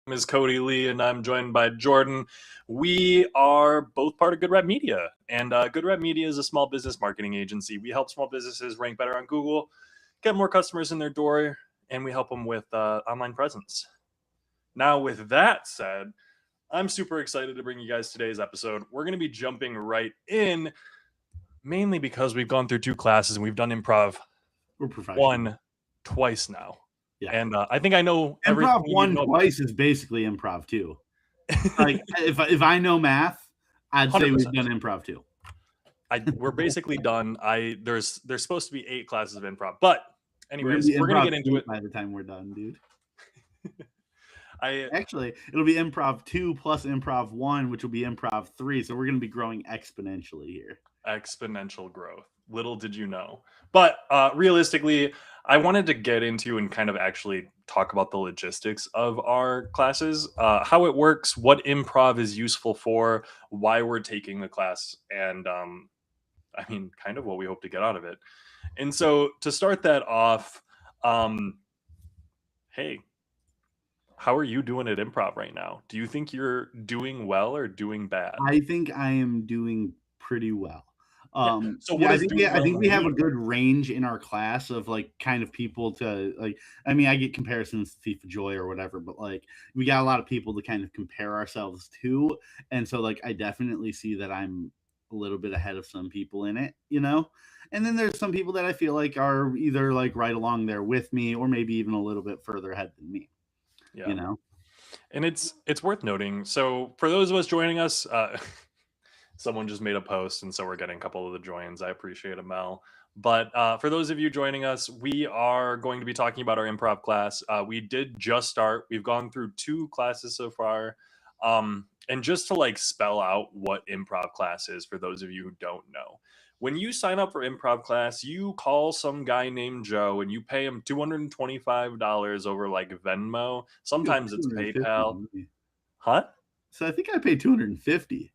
name is Cody Lee, and I'm joined by Jordan. We are both part of Good Rep Media, and Good Rep Media is a small business marketing agency. We help small businesses rank better on Google, get more customers in their door, and we help them with online presence. Now, with that said, I'm super excited to bring you guys today's episode. We're going to be jumping right in, mainly because we've gone through two classes and we've done improv twice now. Yeah. And I think I know improv one twice is basically improv two. Like if I know math, I'd 100%. Say we've done improv two. We're basically done. There's supposed to be 8 classes of improv, but anyways, we're gonna get into it by the time we're done, dude. Actually, it'll be improv 2 plus improv 1, which will be improv 3. So we're gonna be growing exponentially here. Exponential growth. Little did you know. But realistically, I wanted to get into and kind of actually talk about the logistics of our classes, how it works, what improv is useful for, why we're taking the class, and kind of what we hope to get out of it. And so to start that off, hey, how are you doing at improv right now? Do you think you're doing well or doing bad? I think I am doing pretty well. So I think we have a good range in our class of like kind of people to like. I mean, I get comparisons to FIFA Joy or whatever, but like we got a lot of people to kind of compare ourselves to, and so like I definitely see that I'm a little bit ahead of some people in it, you know. And then there's some people that I feel like are either like right along there with me or maybe even a little bit further ahead than me. Yeah. You know. And it's worth noting. So for those of us joining us. Someone just made a post, and so we're getting a couple of the joins. I appreciate it, Mel. But for those of you joining us, we are going to be talking about our improv class. We did just start. We've gone through 2 classes so far. And just to like spell out what improv class is for those of you who don't know. When you sign up for improv class, you call some guy named Joe and you pay him $225 over like Venmo. Sometimes it's PayPal. Huh? So I think I paid $250.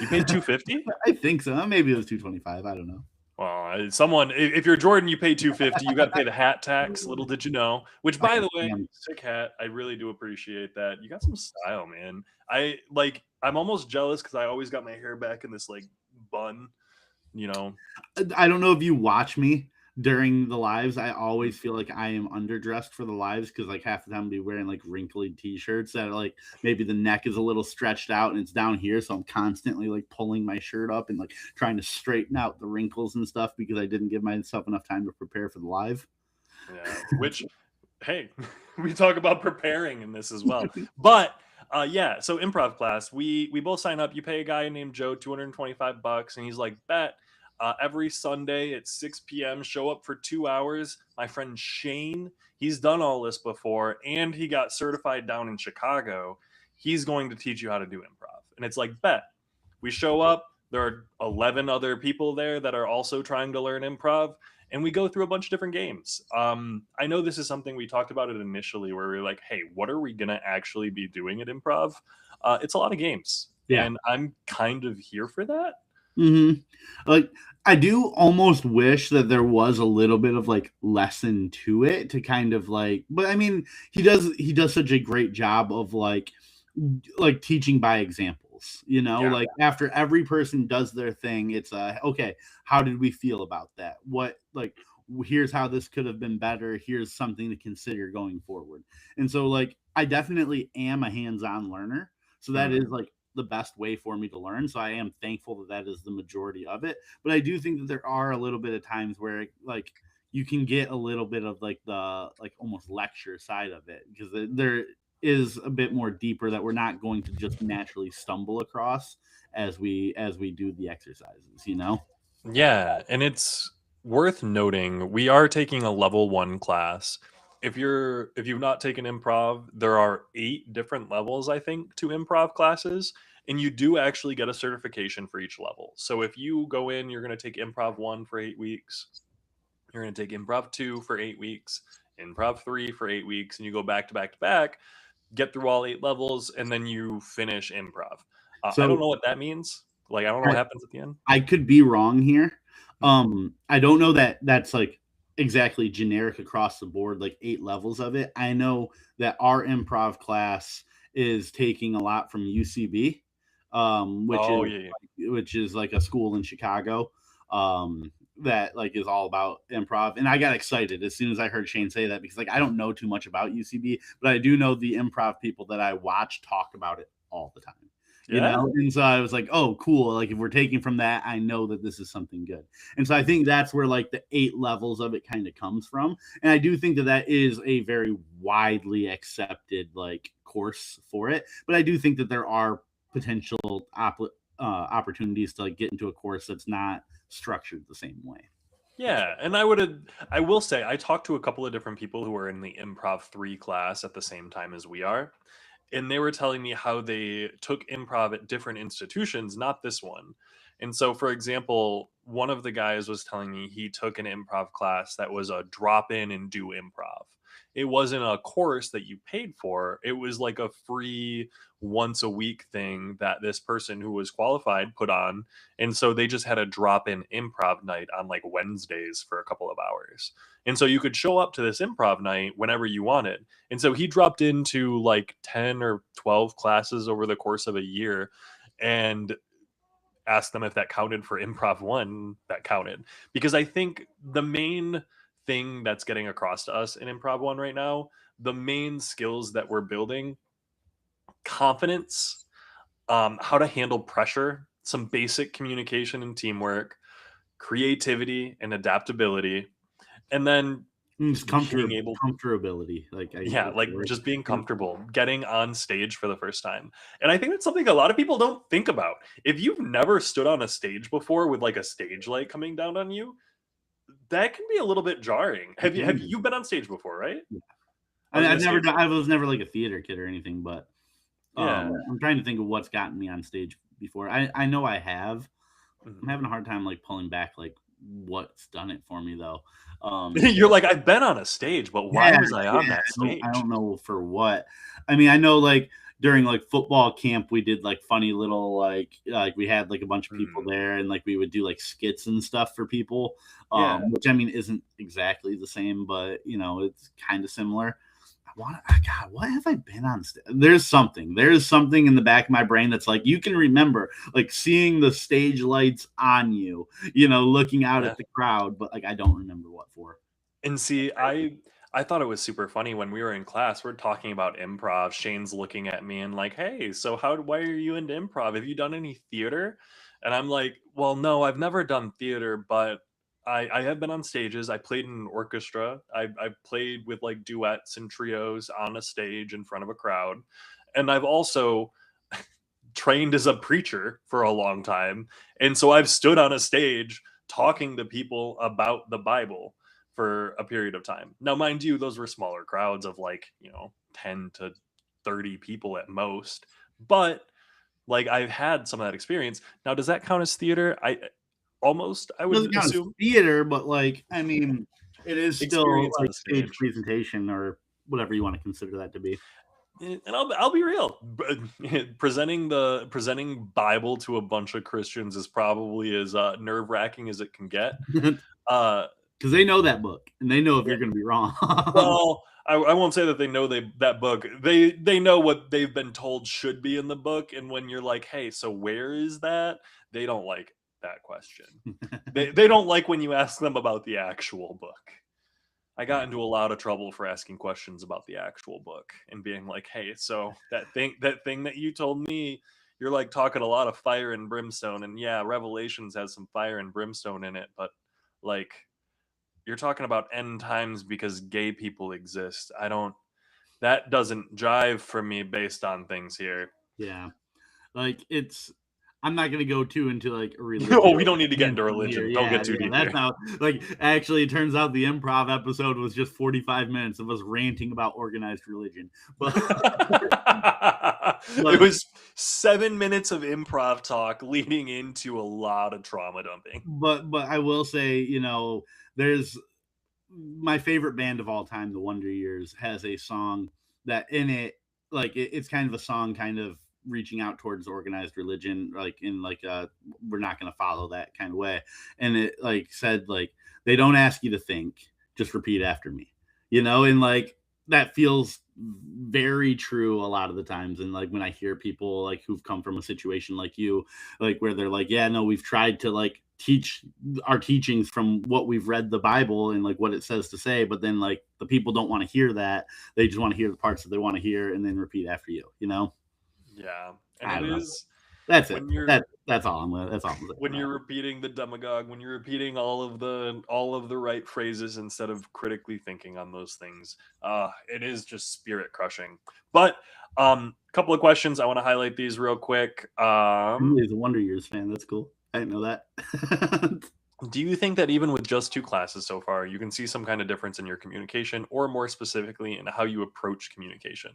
You paid $250? I think so. Maybe it was $225. I don't know. Well, if you're Jordan, you pay $250. You got to pay the hat tax. Little did you know. Which, by the way, sick hat. I really do appreciate that. You got some style, man. I'm almost jealous because I always got my hair back in this like bun. You know. I don't know if you watch me during the lives. I always feel like I am underdressed for the lives because like half the time I'll be wearing like wrinkly t-shirts that are like maybe the neck is a little stretched out and it's down here, so I'm constantly like pulling my shirt up and like trying to straighten out the wrinkles and stuff because I didn't give myself enough time to prepare for the live. Yeah, which hey, we talk about preparing in this as well. But so improv class, we both sign up. You pay a guy named Joe $225 and he's like, bet. Every Sunday at 6 p.m. show up for 2 hours. My friend Shane, he's done all this before and he got certified down in Chicago. He's going to teach you how to do improv. And it's like, bet. We show up. There are 11 other people there that are also trying to learn improv. And we go through a bunch of different games. I know this is something we talked about it initially where we were like, hey, what are we going to actually be doing at improv? It's a lot of games. Yeah. And I'm kind of here for that. Mm-hmm. Like I do almost wish that there was a little bit of like lesson to it to kind of like, but I mean, he does such a great job of like teaching by examples, you know, like after every person does their thing, it's okay, how did we feel about that? What, like, here's how this could have been better. Here's something to consider going forward. And so like, I definitely am a hands-on learner. So that is like the best way for me to learn. So I am thankful that is the majority of it. But I do think that there are a little bit of times where like you can get a little bit of like the like almost lecture side of it because there is a bit more deeper that we're not going to just naturally stumble across as we do the exercises, you know? Yeah. And it's worth noting we are taking a level 1 class. If you've not taken improv, there are 8 different levels, I think, to improv classes, and you do actually get a certification for each level. So if you go in, you're going to take improv 1 for 8 weeks, you're going to take improv 2 for 8 weeks, improv 3 for 8 weeks, and you go back to back to back, get through all 8 levels, and then you finish improv. I don't know what that means. Like, I don't know what happens at the end. I could be wrong here. I don't know that that's like exactly generic across the board, like 8 levels of it. I know that our improv class is taking a lot from UCB, Oh yeah, which is like a school in Chicago, that like is all about improv. And I got excited as soon as I heard Shane say that, because like I don't know too much about UCB, but I do know the improv people that I watch talk about it all the time. You yeah. know, and so I was like, oh, cool. Like, if we're taking from that, I know that this is something good. And so I think that's where like the 8 levels of it kind of comes from. And I do think that that is a very widely accepted like course for it. But I do think that there are potential opportunities to like get into a course that's not structured the same way. Yeah, and I will say I talked to a couple of different people who are in the Improv 3 class at the same time as we are, and they were telling me how they took improv at different institutions, not this one. And so, for example, one of the guys was telling me he took an improv class that was a drop in and do improv. It wasn't a course that you paid for, it was like a free once a week thing that this person who was qualified put on. And so they just had a drop in improv night on like Wednesdays for a couple of hours. And so you could show up to this improv night whenever you wanted. And so he dropped into like 10 or 12 classes over the course of a year and asked them if that counted for improv one. That counted. Because I think the main thing that's getting across to us in improv one right now, the main skills that we're building, confidence, how to handle pressure, some basic communication and teamwork, creativity and adaptability, and then It's being able, comfortability. Like I use yeah, that like word. just being comfortable getting on stage for the first time. And I think that's something a lot of people don't think about. If you've never stood on a stage before with like a stage light coming down on you, that can be a little bit jarring. Have you been on stage before, right? Yeah. I was I've gonna say, never done. I was never like a theater kid or anything, but yeah. I'm trying to think of what's gotten me on stage before. I know I have. I'm Mhm. having a hard time like pulling back like what's done it for me though. You're like, I've been on a stage, but why Yeah, was I yeah. on that I stage? don't know for what. I mean, I know like during like football camp, we did like funny little like we had like a bunch of people Mm, there, and like we would do like skits and stuff for people, yeah. which I mean isn't exactly the same, but you know it's kind of similar. God, what have I been on stage? There's something in the back of my brain that's like you can remember like seeing the stage lights on you, you know, looking out Yeah. at the crowd, but like I don't remember what for. And see, I thought it was super funny when we were in class, we're talking about improv. Shane's looking at me and like, "Hey, so why are you into improv? Have you done any theater?" And I'm like, "Well, no, I've never done theater, but I have been on stages. I played in an orchestra. I played with like duets and trios on a stage in front of a crowd. And I've also trained as a preacher for a long time. And so I've stood on a stage talking to people about the Bible for a period of time. Now, mind you, those were smaller crowds of like, 10 to 30 people at most. But like I've had some of that experience. Now, does that count as theater? I Doesn't would count as assume theater, but like I mean, it is still experience on like a stage stage. presentation or whatever you want to consider that to be. And I'll be real. Presenting Bible to a bunch of Christians is probably as nerve wracking as it can get. Because Uh, they know that book and they know if yeah, you're going to be wrong. well, I won't say that they know that book. They know what they've been told should be in the book, and when you're like, "Hey, so where is that?" They don't like that question. They don't like when you ask them about the actual book. I got into a lot of trouble for asking questions about the actual book and being like, "Hey, so that thing that you told me, you're like talking a lot of fire and brimstone, and yeah, Revelations has some fire and brimstone in it, but like you're talking about end times because gay people exist. I don't that doesn't jive for me based on things here." Yeah, like it's. I'm not going to go too into like a religious Oh, we don't need to get into tangent here. religion. Don't Yeah, get too yeah, deep that's here. how. Like, actually, it turns out the improv episode was just 45 minutes of us ranting about organized religion. But, It but was 7 minutes of improv talk leading into a lot of trauma dumping. but I will say, you know, there's my favorite band of all time, the Wonder Years, has a song that in it, like it's kind of a song, kind of reaching out towards organized religion, like in like we're not going to follow that kind of way. And it like said like they don't ask you to think, just repeat after me, you know, and like that feels very true a lot of the times. And like when I hear people like who've come from a situation like you, like where they're like, yeah, no, we've tried to like teach our teachings from what we've read the Bible and like what it says to say, but then like the people don't want to hear that. They just want to hear the parts that they want to hear and then repeat after you, you know? Yeah, and I it don't know. is That's it. when you're That's all I'm saying. when you're repeating the demagogue, when you're repeating all of the right phrases instead of critically thinking on those things, it is just spirit crushing. But couple of questions, I want to highlight these real quick. He's a Wonder Years fan. That's cool. I didn't know that. Do you think that even with just 2 classes so far, you can see some kind of difference in your communication, or more specifically in how you approach communication?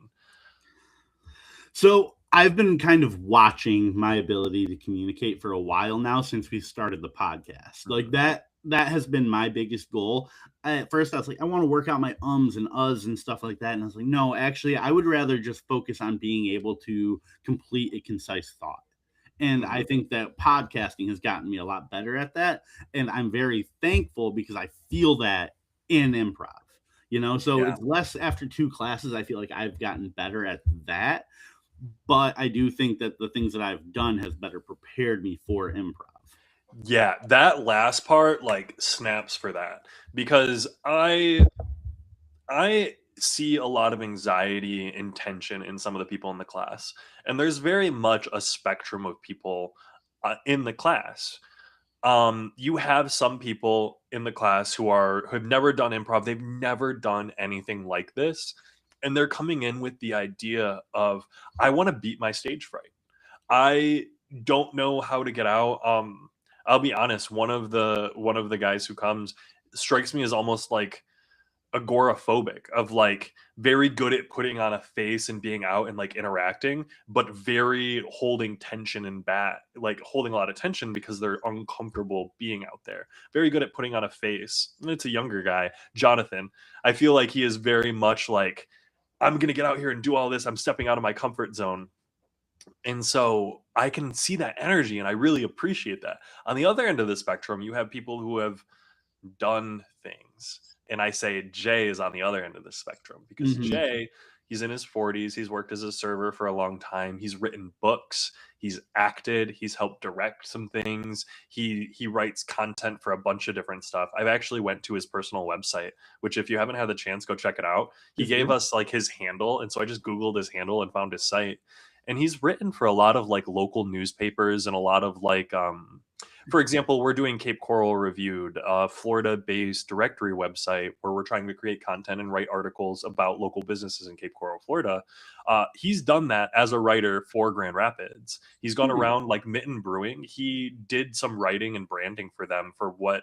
So I've been kind of watching my ability to communicate for a while now since we started the podcast. Like that has been my biggest goal. At first I was like, I want to work out my ums and uhs and stuff like that. And I was like, no, actually, I would rather just focus on being able to complete a concise thought. And I think that podcasting has gotten me a lot better at that. And I'm very thankful because I feel that in improv, you know? So Yeah. it's less after 2 classes. I feel like I've gotten better at that. But I do think that the things that I've done has better prepared me for improv. Yeah, that last part like snaps for that, because I see a lot of anxiety and tension in some of the people in the class. And there's very much a spectrum of people in the class. You have some people in the class who have never done improv, they've never done anything like this, and they're coming in with the idea of, I want to beat my stage fright. I don't know how to get out. I'll be honest, one of the guys who comes strikes me as almost like agoraphobic, of like very good at putting on a face and being out and like interacting, but very holding tension and like holding a lot of tension because they're uncomfortable being out there. Very good at putting on a face. And it's a younger guy, Jonathan. I feel like he is very much like, I'm gonna get out here and do all this. I'm stepping out of my comfort zone. And so I can see that energy and I really appreciate that. On the other end of the spectrum, you have people who have done things. And I say Jay is on the other end of the spectrum, because Jay, he's in his 40s. He's worked as a server for a long time. He's written books. He's acted. He's helped direct some things. He writes content for a bunch of different stuff. I've actually went to his personal website, which if you haven't had the chance, go check it out. He gave us like his handle. And so I just Googled his handle and found his site. And he's written for a lot of like local newspapers and a lot of like for example, we're doing Cape Coral Reviewed, a Florida-based directory website where we're trying to create content and write articles about local businesses in Cape Coral, Florida. He's done that as a writer for Grand Rapids. He's gone around like Mitten Brewing. He did some writing and branding for them for what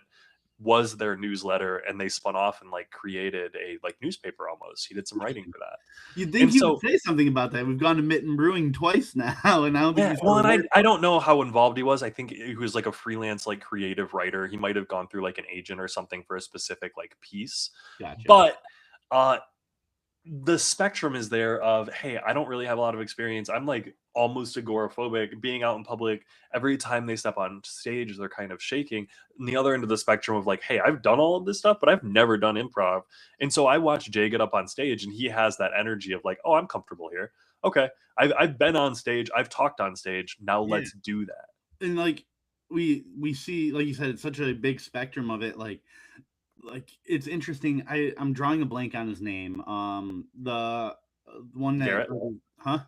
was their newsletter, and they spun off and like created a like newspaper almost. He did some writing for that. You'd think he would say something about that. We've gone to Mitten Brewing twice now, and I don't think I don't know how involved he was. I think he was like a freelance, like creative writer. He might have gone through like an agent or something for a specific like piece. Gotcha. But the spectrum is there of, hey, I don't really have a lot of experience. I'm like almost agoraphobic being out in public. Every time they step on stage, they're kind of shaking. And the other end of the spectrum of like, hey, I've done all of this stuff, but I've never done improv. And so I watch Jay get up on stage and he has that energy of like, oh, I'm comfortable here. Okay. I've been on stage. I've talked on stage. Now let's do that. And like we see, like you said, it's such a big spectrum of it. Like it's interesting. I'm drawing a blank on his name. The one that Garrett? Garrett?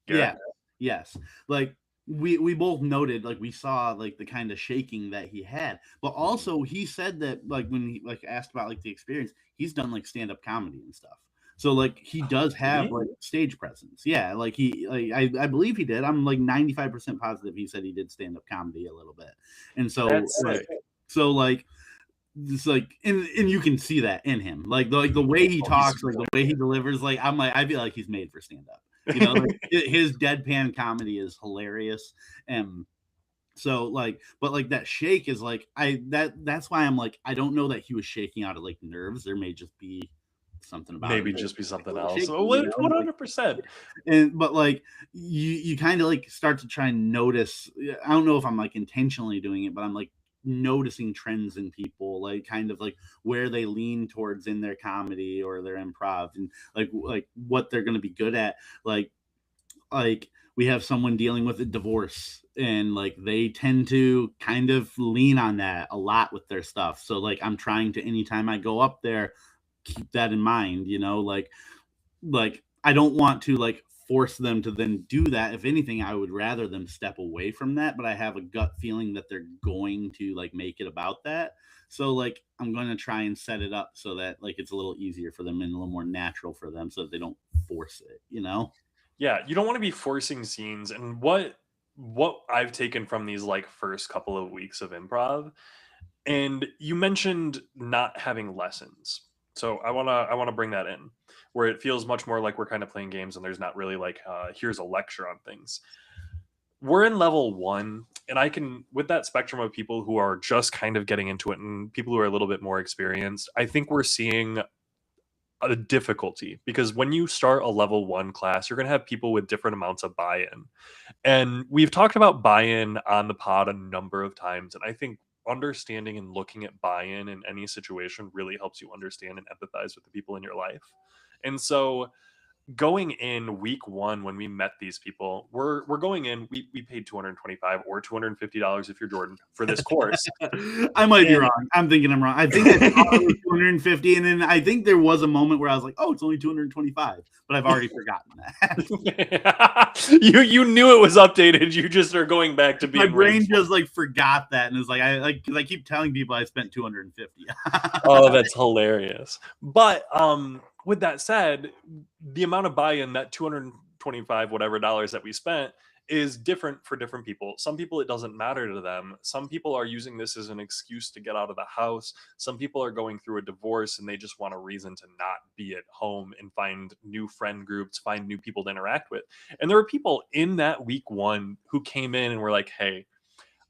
Yeah. Yes. Like we both noted, like we saw like the kind of shaking that he had, but also he said that like when he like asked about like the experience, he's done like stand-up comedy and stuff. So like he does have like stage presence. Yeah, like I believe he did. I'm like 95% positive he said he did stand-up comedy a little bit. And so it's like and you can see that in him. Like the way he talks, like the way he delivers, like I'm like I feel like he's made for stand-up. You know, like his deadpan comedy is hilarious. And so like, but like that shake is like that's why I'm like, I don't know that he was shaking out of like nerves. There may just be something about maybe it. Just be something else. 100%. And but like you kind of like start to try and notice. I don't know if I'm like intentionally doing it, but I'm like noticing trends in people, like kind of like where they lean towards in their comedy or their improv, and like what they're going to be good at. Like we have someone dealing with a divorce, and like they tend to kind of lean on that a lot with their stuff. So like I'm trying to, anytime I go up there, keep that in mind, like I don't want to like force them to then do that. If anything, I would rather them step away from that, but I have a gut feeling that they're going to like make it about that. So like I'm going to try and set it up so that like it's a little easier for them and a little more natural for them, so that they don't force it. Yeah, you don't want to be forcing scenes. And what I've taken from these like first couple of weeks of improv, and you mentioned not having lessons. So I want to bring that in, where it feels much more like we're kind of playing games and there's not really like here's a lecture on things. We're in level 1, and I can, with that spectrum of people who are just kind of getting into it and people who are a little bit more experienced, I think we're seeing a difficulty, because when you start a level 1 class, you're going to have people with different amounts of buy-in. And we've talked about buy-in on the pod a number of times, and I think understanding and looking at buy-in in any situation really helps you understand and empathize with the people in your life. And so going in week 1, when we met these people, we're going in, we paid $225 or $250 if you're Jordan for this course. I might be wrong. I'm thinking I'm wrong. I think I thought it was 250, and then I think there was a moment where I was like, "Oh, it's only 225," but I've already forgotten that. you knew it was updated. You just are going back to being. My brain just like forgot that, and it's like I keep telling people I spent 250. Oh, that's hilarious. But with that said, the amount of buy-in, that 225 whatever dollars that we spent, is different for different people. Some people, it doesn't matter to them. Some people are using this as an excuse to get out of the house. Some people are going through a divorce and they just want a reason to not be at home and find new friend groups, find new people to interact with. And there were people in that week 1 who came in and were like, hey,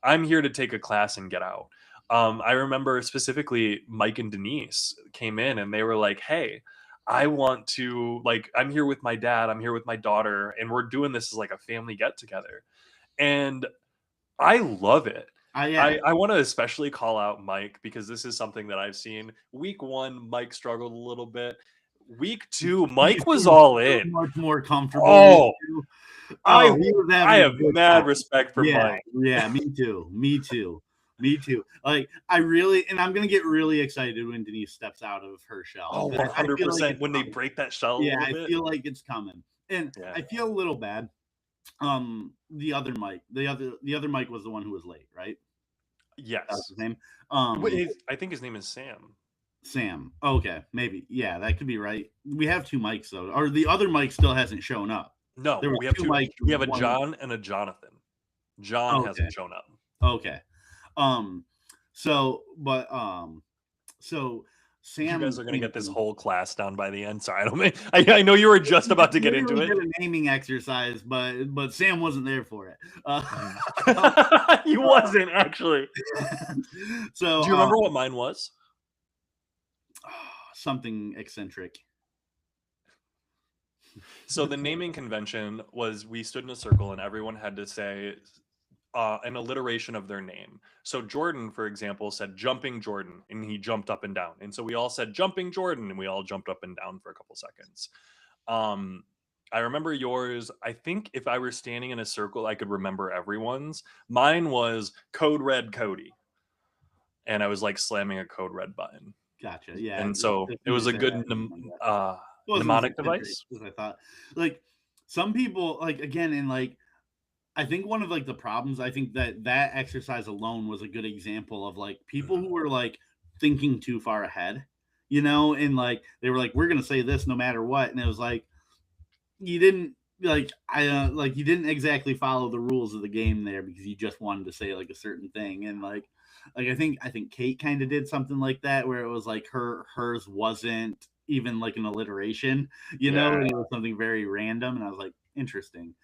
I'm here to take a class and get out. I remember specifically Mike and Denise came in and they were like, hey, I want to, like, I'm here with my dad, I'm here with my daughter, and we're doing this as like a family get together. And I love it. Yeah. I want to especially call out Mike, because this is something that I've seen. Week 1, Mike struggled a little bit. Week 2, Mike was all in. Much more comfortable. I have mad respect for Mike. Yeah, me too. Like I really, and I'm gonna get really excited when Denise steps out of her shell. Oh, 100%. Like when they break that shell. Yeah, I feel like it's coming, and I feel a little bad. The other Mike was the one who was late, right? Yes. That's his name. I think his name is Sam. Sam. Okay, maybe. Yeah, that could be right. We have 2 Mikes though, or the other Mike still hasn't shown up. No, we have 2 Mikes. We have a John and a Jonathan. John hasn't shown up. Okay. So Sam, you guys are gonna get this whole class down by the end. Sorry, I know you were just about to get into it. A naming exercise, but Sam wasn't there for it. He wasn't actually. So, do you remember what mine was? Something eccentric. So the naming convention was, we stood in a circle and everyone had to say an alliteration of their name. So Jordan, for example, said jumping Jordan, and he jumped up and down. And so we all said jumping Jordan, and we all jumped up and down for a couple seconds. I remember yours. I think if I were standing in a circle, I could remember everyone's. Mine was Code Red Cody. And I was like slamming a Code Red button. Gotcha. Yeah. And so it was a good mnemonic device. I thought, like, some people, like, again, and like, I think one of like the problems, I think that exercise alone was a good example of like people who were like thinking too far ahead, and like they were like, we're gonna say this no matter what, and it was like you didn't you didn't exactly follow the rules of the game there, because you just wanted to say like a certain thing, and like I think Kate kind of did something like that, where it was like hers wasn't even like an alliteration, and it was something very random, and I was like, interesting.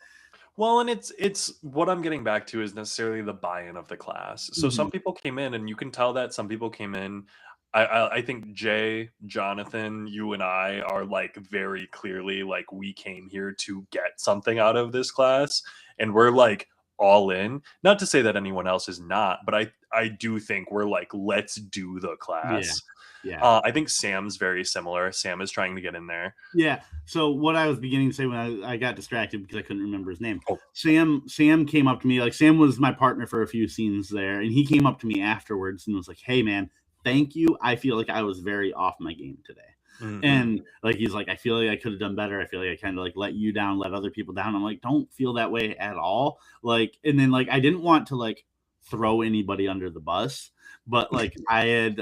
Well, and it's what I'm getting back to is necessarily the buy-in of the class. So some people came in, and you can tell that some people came in. I think Jay, Jonathan, you and I are like very clearly like, we came here to get something out of this class, and we're like all in. Not to say that anyone else is not, but I do think we're like, let's do the Yeah. class. Yeah. I think Sam's very similar. Sam is trying to get in there. Yeah. So what I was beginning to say when I got distracted because I couldn't remember his name. Oh. Sam came up to me, like Sam was my partner for a few scenes there, and he came up to me afterwards and was like, "Hey man, thank you. I feel like I was very off my game today." Mm-hmm. And like he's like, I feel like I could have done better. I feel like I kind of like let you down, let other people down. I'm like, don't feel that way at all. Like, and then like I didn't want to like throw anybody under the bus, but like I had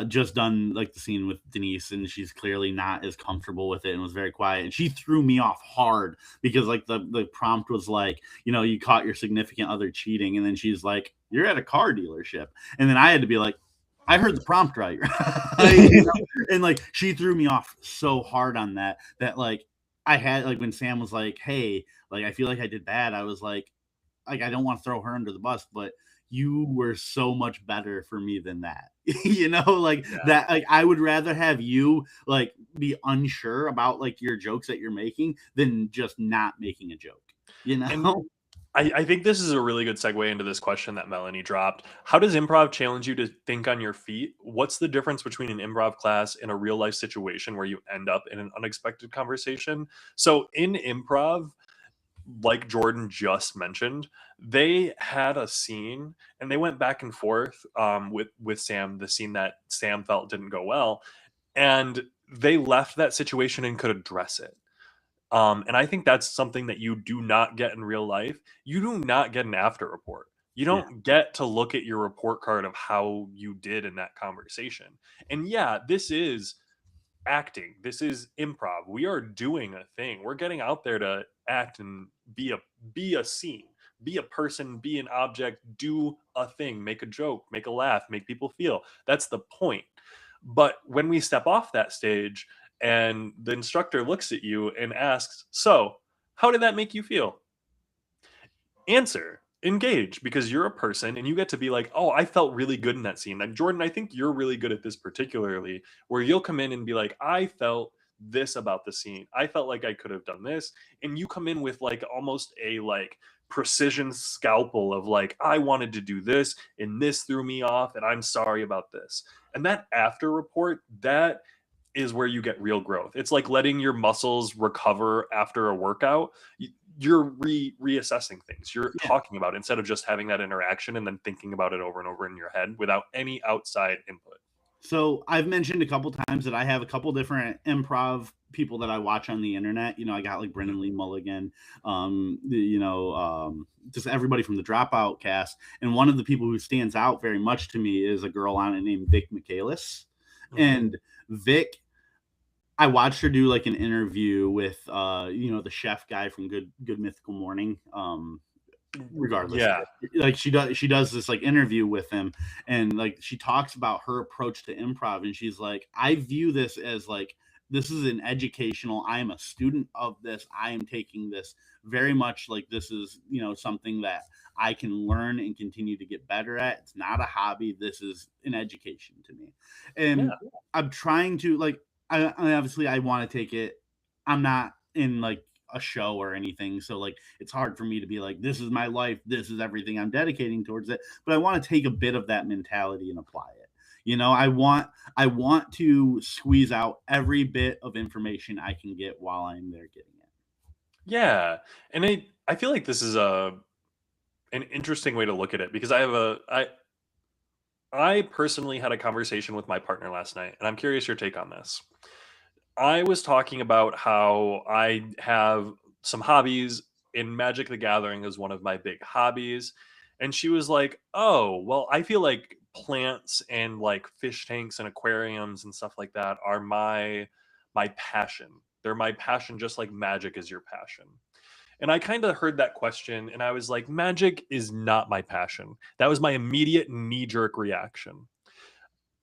just done like the scene with Denise, and she's clearly not as comfortable with it and was very quiet, and she threw me off hard because like the prompt was like, you know, you caught your significant other cheating, and then she's like, you're at a car dealership, and then I had to be like, I heard the prompt right. You know? And like she threw me off so hard on that like I had like when Sam was like, hey, like I feel like I did bad, I was like I don't want to throw her under the bus, but you were so much better for me than that. You know, like that, like I would rather have you like be unsure about like your jokes that you're making than just not making a joke, you know? And I think this is a really good segue into this question that Melanie dropped. How does improv challenge you to think on your feet? What's the difference between an improv class and a real life situation where you end up in an unexpected conversation? So in improv, like Jordan just mentioned, they had a scene and they went back and forth with Sam, the scene that Sam felt didn't go well, and they left that situation and could address it. And I think that's something that you do not get in real life. You do not get an after report. You Yeah. don't get to look at your report card of how you did in that conversation. And yeah, this is acting. This is improv. We are doing a thing. We're getting out there to act and be a scene, be a person, be an object, do a thing, make a joke, make a laugh, make people feel. That's the point. But when we step off that stage and the instructor looks at you and asks, "So, how did that make you feel?" Answer, engage, because you're a person and you get to be like, "Oh, I felt really good in that scene." Like Jordan, I think you're really good at this particularly, where you'll come in and be like, "I felt this about the scene. I felt like I could have done this." And you come in with like almost a like precision scalpel of like, "I wanted to do this and this threw me off and I'm sorry about this." And that after report, that is where you get real growth. It's like letting your muscles recover after a workout. You're reassessing things. You're talking about it instead of just having that interaction and then thinking about it over and over in your head without any outside input. So I've mentioned a couple times that I have a couple different improv people that I watch on the internet. You know, I got like Brendan Lee Mulligan, just everybody from the Dropout cast. And one of the people who stands out very much to me is a girl on it named Vic Michaelis. Mm-hmm. And Vic, I watched her do like an interview with the chef guy from Good Mythical Morning. Regardless, like she does this like interview with him, and like she talks about her approach to improv, and she's like, I view this as like, this is an educational, I am a student of this, I am taking this very much like this is, you know, something that I can learn and continue to get better at. It's not a hobby, this is an education to me. And I'm trying to like, I obviously I want to take it, I'm not in like a show or anything, so like it's hard for me to be like, this is my life, this is everything I'm dedicating towards it, but I want to take a bit of that mentality and apply it. You know, I want to squeeze out every bit of information I can get while I'm there getting it. Yeah. And I feel like this is an interesting way to look at it, because I personally had a conversation with my partner last night, and I'm curious your take on this. I was talking about how I have some hobbies, and Magic the Gathering is one of my big hobbies. And she was like, "Oh, well, I feel like plants and like fish tanks and aquariums and stuff like that are my passion. They're my passion just like magic is your passion." And I kind of heard that question and I was like, "Magic is not my passion." That was my immediate knee jerk reaction.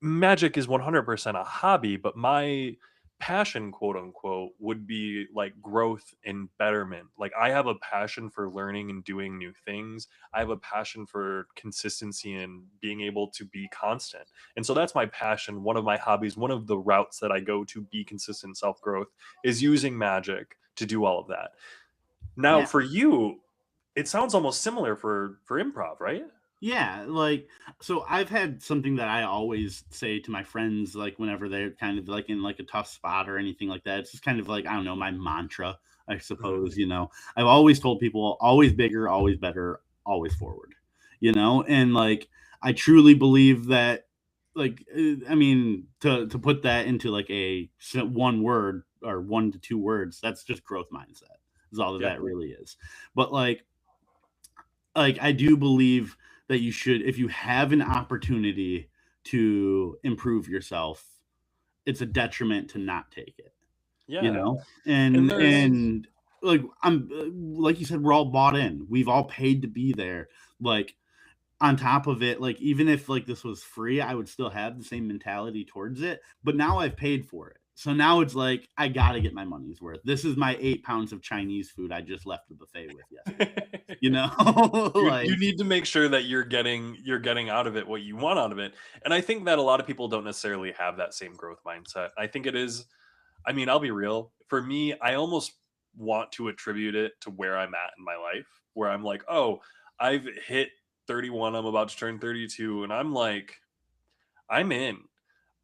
Magic is 100% a hobby, but my passion, quote unquote, would be like growth and betterment. Like I have a passion for learning and doing new things. I have a passion for consistency and being able to be constant. And so that's my passion. One of my hobbies, one of the routes that I go to be consistent self growth is using magic to do all of that. Now, for you, it sounds almost similar for improv, right? Yeah, like, so I've had something that I always say to my friends, like, whenever they're kind of, like, in, like, a tough spot or anything like that. It's just kind of like, I don't know, my mantra, I Mhm. suppose, you know? I've always told people, "Always bigger, always better, always forward," you know? And, like, I truly believe that, like, I mean, to put that into, like, one word or 1 to 2 words, that's just growth mindset, is all that Yeah. that really is. But, like I do believe that you should, if you have an opportunity to improve yourself, it's a detriment to not take it, you Yeah. know? And there's And like I'm like you said, we're all bought in. We've all paid to be there. Like on top of it, like even if like this was free, I would still have the same mentality towards it. But now I've paid for it. So now it's like I gotta get my money's worth. This is my 8 pounds of Chinese food I just left the buffet with yesterday. You know? you Like need to make sure that you're getting out of it what you want out of it. And I think that a lot of people don't necessarily have that same growth mindset. I think it is, I mean, I'll be real. For me, I almost want to attribute it to where I'm at in my life, where I'm like, oh, I've hit 31, I'm about to turn 32, and I'm like, I'm in.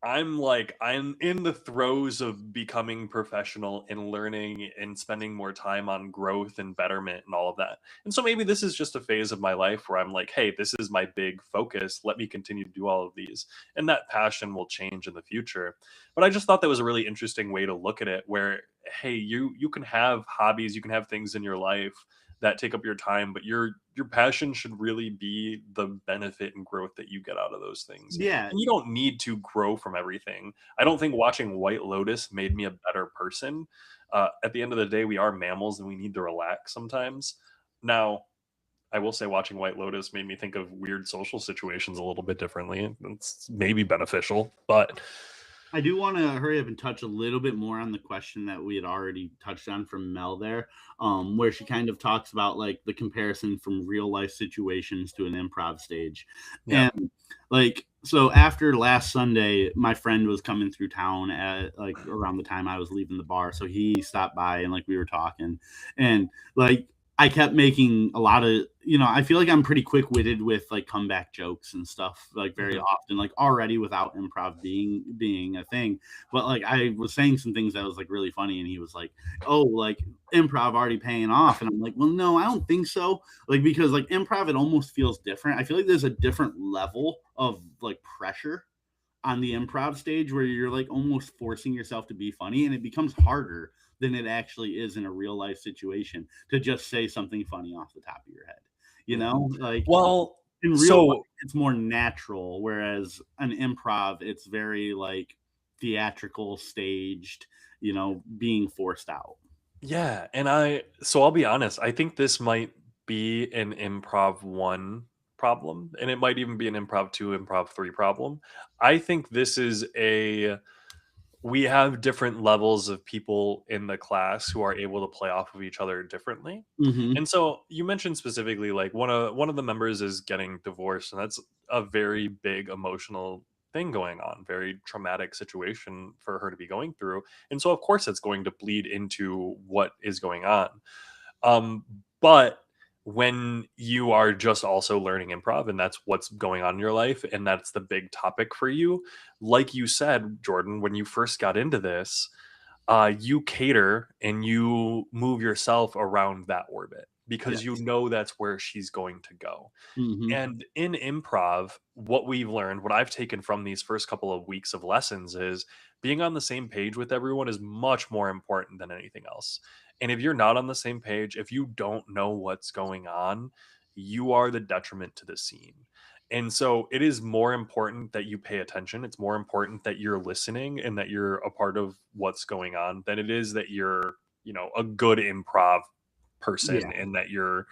I'm in the throes of becoming professional and learning and spending more time on growth and betterment and all of that. And so maybe this is just a phase of my life where I'm like, hey, this is my big focus. Let me continue to do all of these. And that passion will change in the future. But I just thought that was a really interesting way to look at it where hey, you can have hobbies, you can have things in your life that take up your time, but your passion should really be the benefit and growth that you get out of those things. yeah, And you don't need to grow from everything. I don't think watching White Lotus made me a better person. At the end of the day, we are mammals and we need to relax sometimes. Now, I will say watching White Lotus made me think of weird social situations a little bit differently. It's maybe beneficial, but I do want to hurry up and touch a little bit more on the question that we had already touched on from Mel there, where she kind of talks about like the comparison from real life situations to an improv stage. yeah. And like, so after last Sunday, my friend was coming through town at like around the time I was leaving the bar. So he stopped by and like we were talking. And like I kept making a lot of, you know, I feel like I'm pretty quick witted with like comeback jokes and stuff, like very Mhm. often, like already without improv being a thing. But like I was saying some things that was like really funny, and he was like, "Oh, like improv already paying off," and I'm like, "Well, no, I don't think so." Like because like improv, it almost feels different. I feel like there's a different level of like pressure on the improv stage where you're like almost forcing yourself to be funny, and it becomes harder than it actually is in a real life situation to just say something funny off the top of your head. You Yeah. know, like Well, in real life so it's more natural, whereas an improv it's very like theatrical, staged, you know, being forced out. yeah, and I'll be honest, I think this might be an improv 1 problem, and it might even be an improv 2, improv 3 problem. I think this is a we have different levels of people in the class who are able to play off of each other differently. Mhm. And so you mentioned specifically like one of the members is getting divorced, and that's a very big emotional thing going on, very traumatic situation for her to be going through. And so of course it's going to bleed into what is going on. But when you are just also learning improv and that's what's going on in your life and that's the big topic for you, like you said, Jordan, when you first got into this, you cater and you move yourself around that orbit because you Yes. know that's where she's going to go. Mhm. And in improv, what we've learned, what I've taken from these first couple of weeks of lessons is being on the same page with everyone is much more important than anything else. And if you're not on the same page, if you don't know what's going on, you are the detriment to the scene. And so it is more important that you pay attention. It's more important that you're listening and that you're a part of what's going on than it is that you're, a good improv person Yeah. and that you're,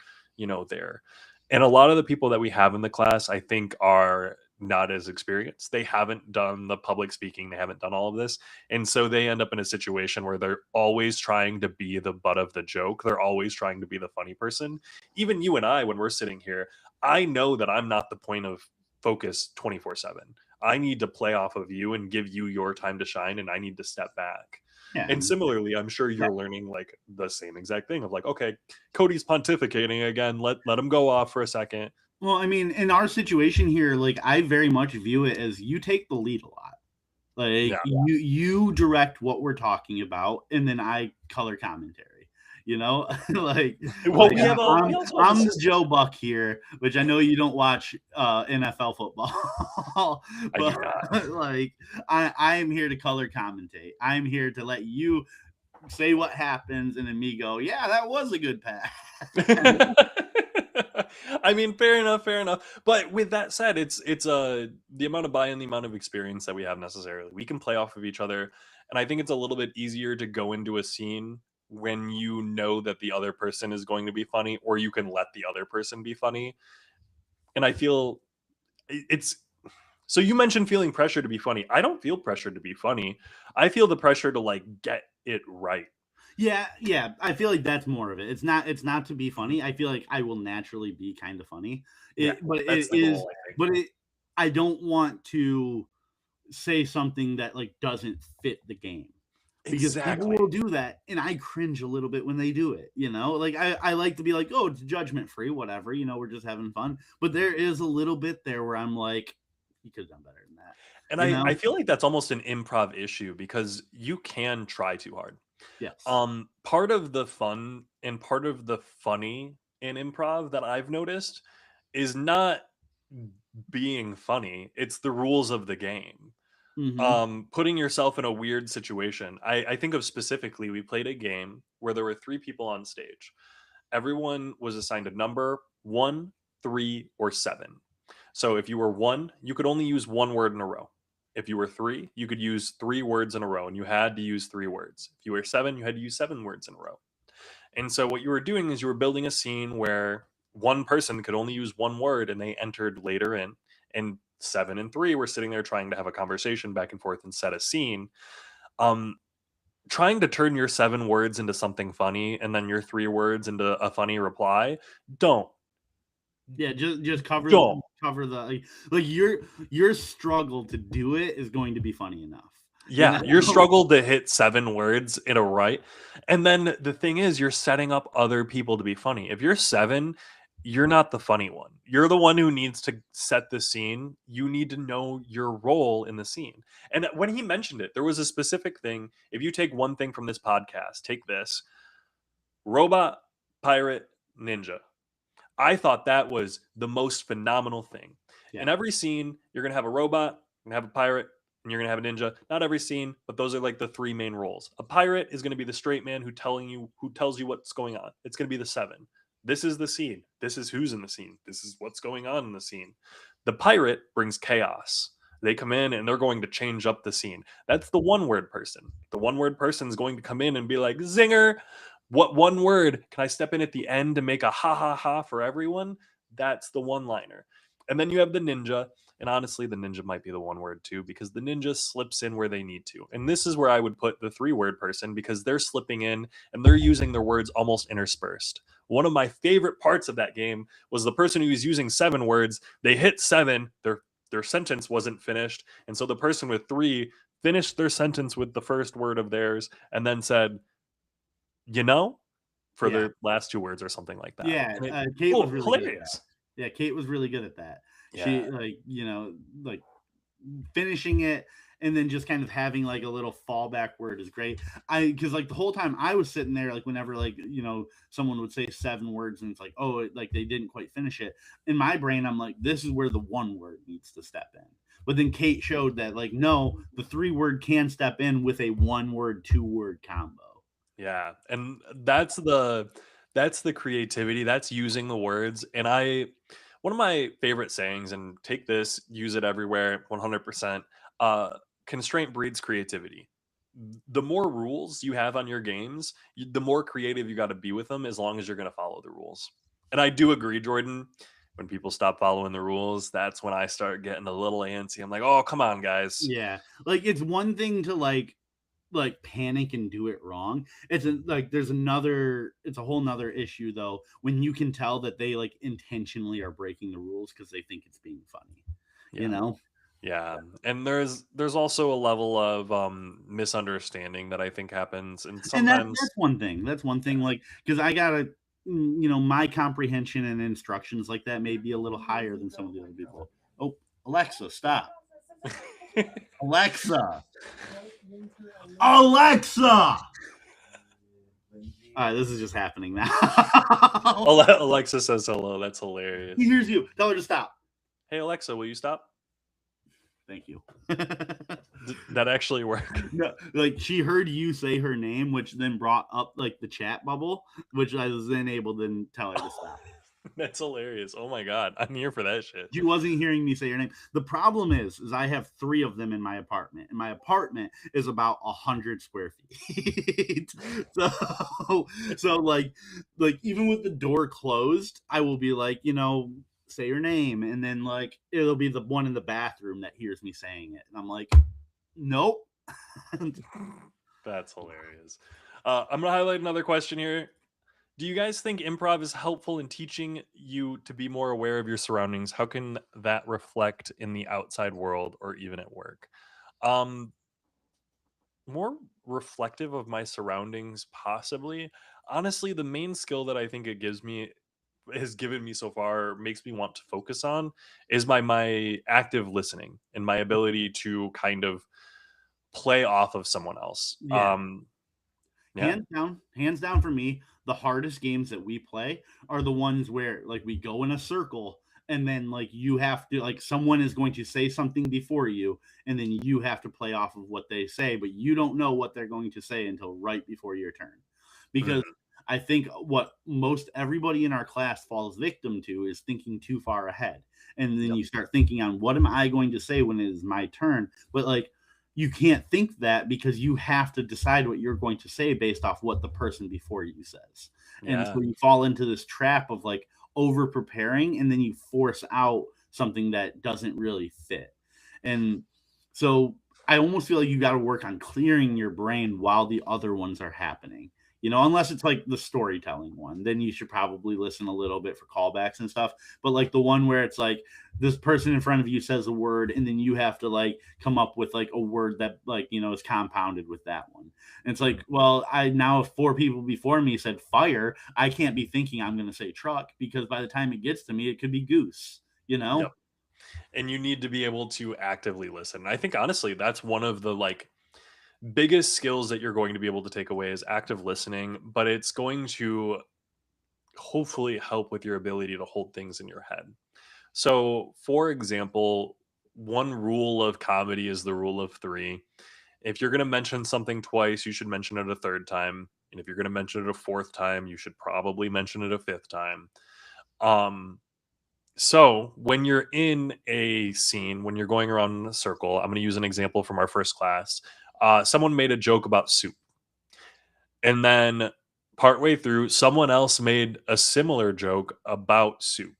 there. And a lot of the people that we have in the class, I think, are not as experienced. They haven't done the public speaking, they haven't done all of this. And so they end up in a situation where they're always trying to be the butt of the joke. They're always trying to be the funny person. Even you and I, when we're sitting here, I know that I'm not the point of focus 24/7. I need to play off of you and give you your time to shine, and I need to step back. Yeah. And similarly, I'm sure Yeah. you're learning like the same exact thing of like, okay, Cody's pontificating again. Let him go off for a second. Well, I mean, in our situation here, like I very much view it as you take the lead a lot. Like Yeah. you direct what we're talking about, and then I color commentary. You know, like Well, like we also have a I'm the system. Joe Buck here, which I know you don't watch NFL football, I do but not. like I am here to color commentate. I'm here to let you say what happens, and then me go, yeah, that was a good pass. I mean, fair enough, fair enough. But with that said, it's the amount of buy-in, the amount of experience that we have necessarily. We can play off of each other, and I think it's a little bit easier to go into a scene when you know that the other person is going to be funny, or you can let the other person be funny. And I feel it's so you mentioned feeling pressure to be funny. I don't feel pressure to be funny. I feel the pressure to like get it right. Yeah, yeah. I feel like that's more of it. It's not to be funny. I feel like I will naturally be kind of funny. Yeah, It but that's it the is goal, I think. but it I don't want to say something that like doesn't fit the game. Because people Exactly. will do that and I cringe a little bit when they do it, you know? Like I like to be like, "Oh, it's judgment free, whatever, we're just having fun." But there is a little bit there where I'm like, "You could have done better than that." And You I know? feel like that's almost an improv issue because you can try too hard. Yes. Part of the fun and part of the funny in improv that I've noticed is not being funny, it's the rules of the game. Mhm. Putting yourself in a weird situation. I think of specifically, we played a game where there were three people on stage. Everyone was assigned a number one, three, or seven. So if you were one, you could only use one word in a row. If you were three, you could use three words in a row and you had to use three words. If you were seven, you had to use seven words in a row. And so what you were doing is you were building a scene where one person could only use one word and they entered later in, and seven and three were sitting there trying to have a conversation back and forth and set a scene. Um, Trying to turn your seven words into something funny and then your three words into a funny reply, don't. Yeah, just Don't. cover the like your struggle to do it is going to be funny enough. You Yeah, your know? struggle to hit seven words in a right. And then the thing is, you're setting up other people to be funny. If you're seven, you're not the funny one. You're the one who needs to set the scene. You need to know your role in the scene. And when he mentioned it, there was a specific thing. If you take one thing from this podcast, take this: robot, pirate, ninja. I thought that was the most phenomenal thing. In Yeah. every scene, you're going to have a robot, you're going to have a pirate, and you're going to have a ninja. Not every scene, but those are like the three main roles. A pirate is going to be the straight man who tells you what's going on. It's going to be the seven. This is the scene. This is who's in the scene. This is what's going on in the scene. The pirate brings chaos. They come in and they're going to change up the scene. That's the one word person. The one word person is going to come in and be like, zinger, what one word can I step in at the end to make a ha ha ha for everyone? That's the one liner. And then you have the ninja. And honestly, the ninja might be the one word too, because the ninja slips in where they need to. And this is where I would put the three word person because they're slipping in and they're using their words almost interspersed. One of my favorite parts of that game was the person who was using seven words. They hit seven, their sentence wasn't finished. And so the person with three finished their sentence with the first word of theirs and then said, you know, for Yeah. their last two words or something like that. Yeah, And it, Kate was oh, really good at that. hilarious. Yeah, Kate was really good at that. Yeah. She like finishing it and then just kind of having like a little fallback word is great. I because like the whole time I was sitting there, like whenever like someone would say seven words and it's like, oh, like they didn't quite finish it. In my brain, I'm like, this is where the one word needs to step in. But then Kate showed that like no, the three word can step in with a one word, two word combo. Yeah. And that's the creativity. That's using the words. And I one of my favorite sayings, and take this, use it everywhere, 100%. Uh Constraint breeds creativity. The more rules you have on your games, the more creative you got to be with them as long as you're going to follow the rules. And I do agree, Jordan. When people stop following the rules, that's when I start getting a little antsy. I'm like, oh, come on, guys. Yeah, like it's one thing to like panic and do it wrong. Like there's another it's a whole nother issue though when you can tell that they like intentionally are breaking the rules because they think it's being funny. You Yeah. know? Yeah, and there's also a level of misunderstanding that I think happens, and And sometimes that's one thing. That's one thing, like, because I got to. my comprehension and instructions like that may be a little higher than some of the other people. Oh, Alexa, stop. Alexa. Alexa. All right, this is just happening now. Alexa says hello. That's hilarious. He hears you. Tell her to stop. Hey, Alexa, will you stop? Thank you. That actually worked. No, like she heard you say her name, which then brought up like the chat bubble, which I was then able to tell her to stop. That's hilarious. Oh my god, I'm here for that shit. She wasn't hearing me say your name. The problem is I have 3 of them in my apartment, and my apartment is about 100 square feet. so like even with the door closed, I will be like, say your name, and then like it'll be the one in the bathroom that hears me saying it, and I'm like, nope. That's hilarious. I'm gonna highlight another question here. Do you guys think improv is helpful in teaching you to be more aware of your surroundings? How can that reflect in the outside world or even at work? Um, More reflective of my surroundings, possibly. Honestly, the main skill that I think it gives me has given me so far makes me want to focus on is my active listening and my ability to kind of play off of someone else. Yeah. Yeah. Hands down for me, the hardest games that we play are the ones where like we go in a circle and then like you have to like someone is going to say something before you and then you have to play off of what they say, but you don't know what they're going to say until right before your turn. Because Mhm. I think what most everybody in our class falls victim to is thinking too far ahead. And then Yep. you start thinking on what am I going to say when it is my turn? But like you can't think that because you have to decide what you're going to say based off what the person before you says. And Yeah. so you fall into this trap of like over preparing and then you force out something that doesn't really fit. And so I almost feel like you got to work on clearing your brain while the other ones are happening. Unless it's like the storytelling one, then you should probably listen a little bit for callbacks and stuff. But like the one where it's like this person in front of you says a word and then you have to like come up with like a word that like is compounded with that one, and it's like, Mhm. well, I now if 4 people before me said fire, I can't be thinking I'm going to say truck because by the time it gets to me it could be goose. Yep. And you need to be able to actively listen. I think honestly, that's one of the biggest skills that you're going to be able to take away is active listening, but it's going to hopefully help with your ability to hold things in your head. So, for example, one rule of comedy is the rule of 3. If you're going to mention something twice, you should mention it a third time. And if you're going to mention it a fourth time, you should probably mention it a fifth time. Um, So, when you're in a scene, when you're going around in a circle, I'm going to use an example from our first class. Someone made a joke about soup. And then partway through, someone else made a similar joke about soup.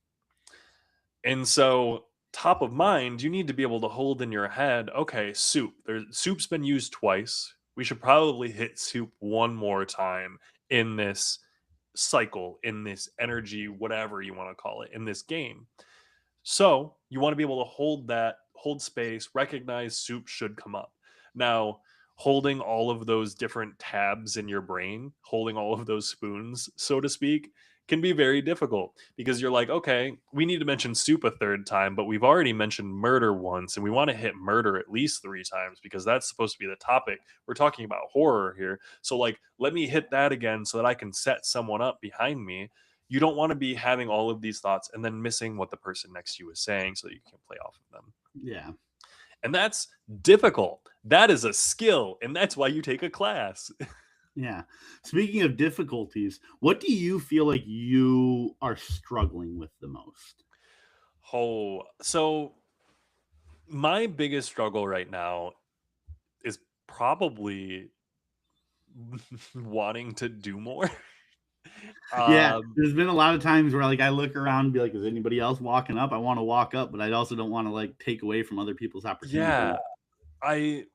And so, top of mind, you need to be able to hold in your head, okay, soup. Soup's been used twice. We should probably hit soup one more time in this cycle, in this energy, whatever you want to call it, in this game. So you want to be able to hold space, recognize soup should come up. Now, holding all of those different tabs in your brain, holding all of those spoons, so to speak, can be very difficult because you're like, okay, we need to mention soup a third time, but we've already mentioned murder once, and we want to hit murder at least 3 times because that's supposed to be the topic. We're talking about horror here. So, let me hit that again so that I can set someone up behind me. You don't want to be having all of these thoughts and then missing what the person next to you is saying so that you can play off of them. Yeah. And that's difficult. That is a skill, and that's why you take a class. Yeah. Speaking of difficulties, what do you feel like you are struggling with the most? So my biggest struggle right now is probably wanting to do more. Yeah, um there's been a lot of times where like I look around and be like, is anybody else walking up? I want to walk up, but I also don't want to like take away from other people's yeah, opportunity. I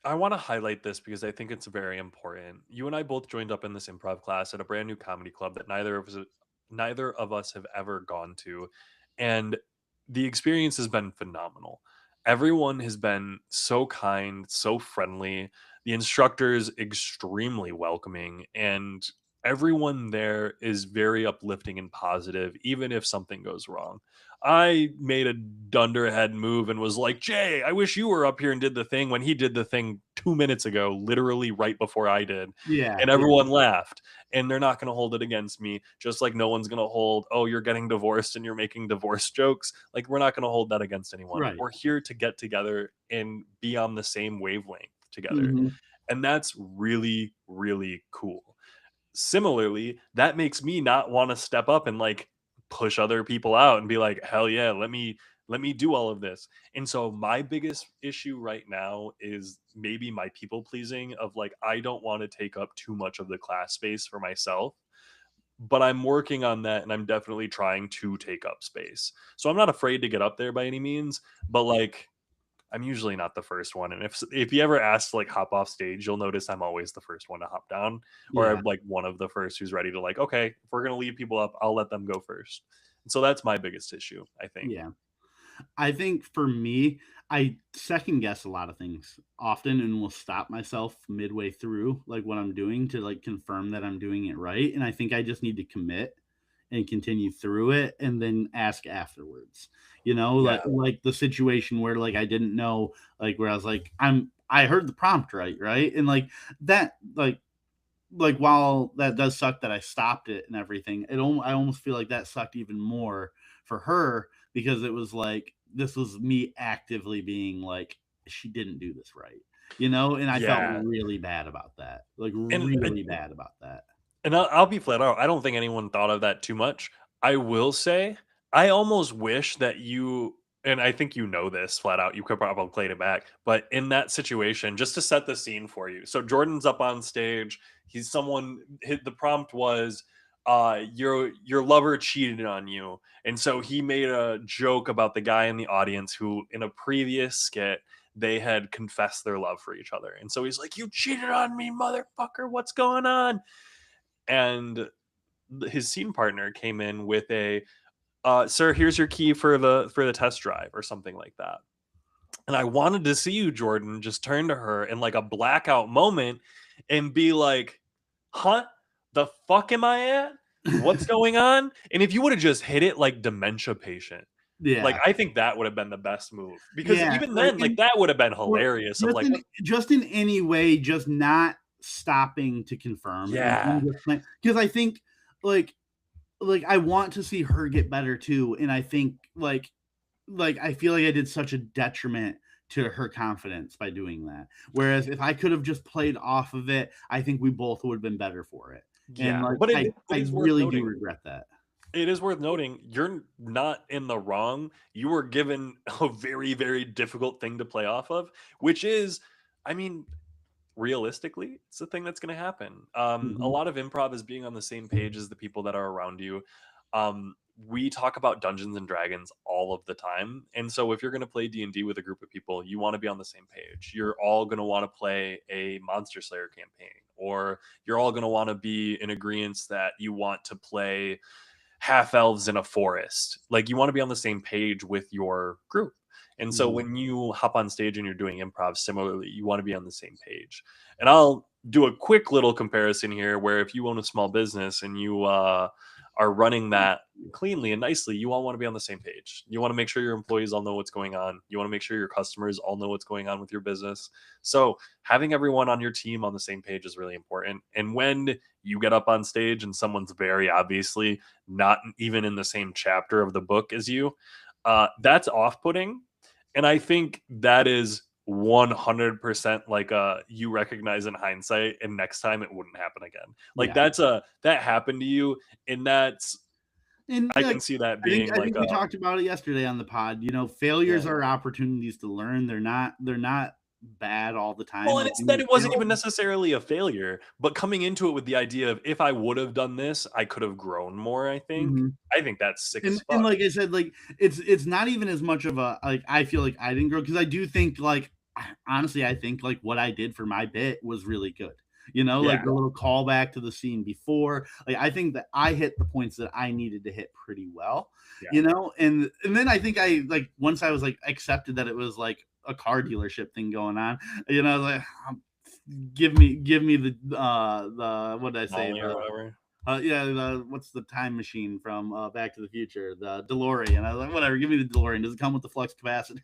I want to highlight this because I think it's very important. You and I both joined up in this improv class at a brand new comedy club that neither of us have ever gone to, and the experience has been phenomenal. Everyone has been so kind, so friendly. The instructors extremely welcoming, and everyone there is very uplifting and positive, even if something goes wrong. I made a dunderhead move and was like, Jay, I wish you were up here and did the thing when he did the thing 2 minutes ago, literally right before I did. Yeah, And yeah, everyone laughed. And they're not going to hold it against me, just like no one's going to hold, oh, you're getting divorced and you're making divorce jokes. Like, we're not going to hold that against anyone. right. We're here to get together and be on the same wavelength together. Mhm. And that's really, really cool. Similarly, that makes me not want to step up and like push other people out and be like, hell yeah, let me do all of this. And so my biggest issue right now is maybe my people pleasing of like, I don't want to take up too much of the class space for myself, but I'm working on that and I'm definitely trying to take up space. So I'm not afraid to get up there by any means, but like, I'm usually not the first one, and if you ever ask to like hop off stage, you'll notice I'm always the first one to hop down, or Yeah, I'm like one of the first who's ready to like, okay, if we're gonna leave people up, I'll let them go first. And so that's my biggest issue, I think. yeah. I think for me, I second guess a lot of things often and will stop myself midway through like what I'm doing to like confirm that I'm doing it right. And I think I just need to commit and continue through it and then ask afterwards. You know, Yeah, like the situation where like I didn't know, like where I was like, I heard the prompt right, right? And that like while that does suck that I stopped it and everything, I almost feel like that sucked even more for her because it was like this was me actively being like she didn't do this right, you know, and I felt yeah, really bad about that, like and really bad about that. I'll be flat out. I don't think anyone thought of that too much. I will say, I almost wish that you, and I think you know this flat out. You could probably play it back, but in that situation, just to set the scene for you. So Jordan's up on stage. He's someone. The prompt was, your lover cheated on you, and so he made a joke about the guy in the audience who, in a previous skit, they had confessed their love for each other, and so he's like, "You cheated on me, motherfucker! What's going on?" And his scene partner came in with a sir, here's your key for the test drive or something like that. And I wanted to see you, Jordan, just turn to her in like a blackout moment and be like, huh, the fuck am I at, what's going on? And if you would have just hit it like dementia patient, like Yeah, I think that would have been the best move, because yeah, even then like that would have been or hilarious of like what. just in any way, just not stopping to confirm Yeah, and because I think like I want to see her get better too, and I think I feel like I did such a detriment to her confidence by doing that. Whereas if I could have just played off of it, I think we both would have been better for it. And yeah, but it I is worth really do noting, regret that. it is worth noting you're not in the wrong. You were given a very, very difficult thing to play off of, which is, I mean, realistically, it's the thing that's going to happen. A Mhm, lot of improv is being on the same page as the people that are around you. We talk about Dungeons and Dragons all of the time, and so if you're going to play D&D with a group of people, you want to be on the same page. You're all going to want to play a Monster Slayer campaign, or you're all going to want to be in agreement that you want to play half elves in a forest. Like, you want to be on the same page with your group. And so mhm. when you hop on stage and you're doing improv, similarly, you want to be on the same page. And I'll do a quick little comparison here where if you own a small business and you are running that cleanly and nicely, you all want to be on the same page. You want to make sure your employees all know what's going on. You want to make sure your customers all know what's going on with your business. So having everyone on your team on the same page is really important. And when you get up on stage and someone's very obviously not even in the same chapter of the book as you, that's off-putting. And I think that is 100% like you recognize in hindsight, and next time it wouldn't happen again. Like Yeah. that happened to you, and that's, And I can see that being I like think we talked about it yesterday on the pod. You know, failures yeah. are opportunities to learn. They're not bad all the time. Well, and Like it's when that you it wasn't fail, even necessarily a failure, but coming into it with the idea of if I would have done this, I could have grown more. mhm. I think that's sick as And fuck. like I said, like it's not even as much of a like I feel like I didn't grow because I do think like honestly I think like what I did for my bit was really good. You know, like Yeah, the little callback to the scene before. Like I think that I hit the points that I needed to hit pretty well. yeah, You know, and then I think I like once I was like accepted that it was like a car dealership thing going on. You know, like give me the what did I say? Molly or whatever. What's the time machine from Back to the Future? The DeLorean. I was like, whatever, give me the DeLorean. Does it come with the flux capacitor?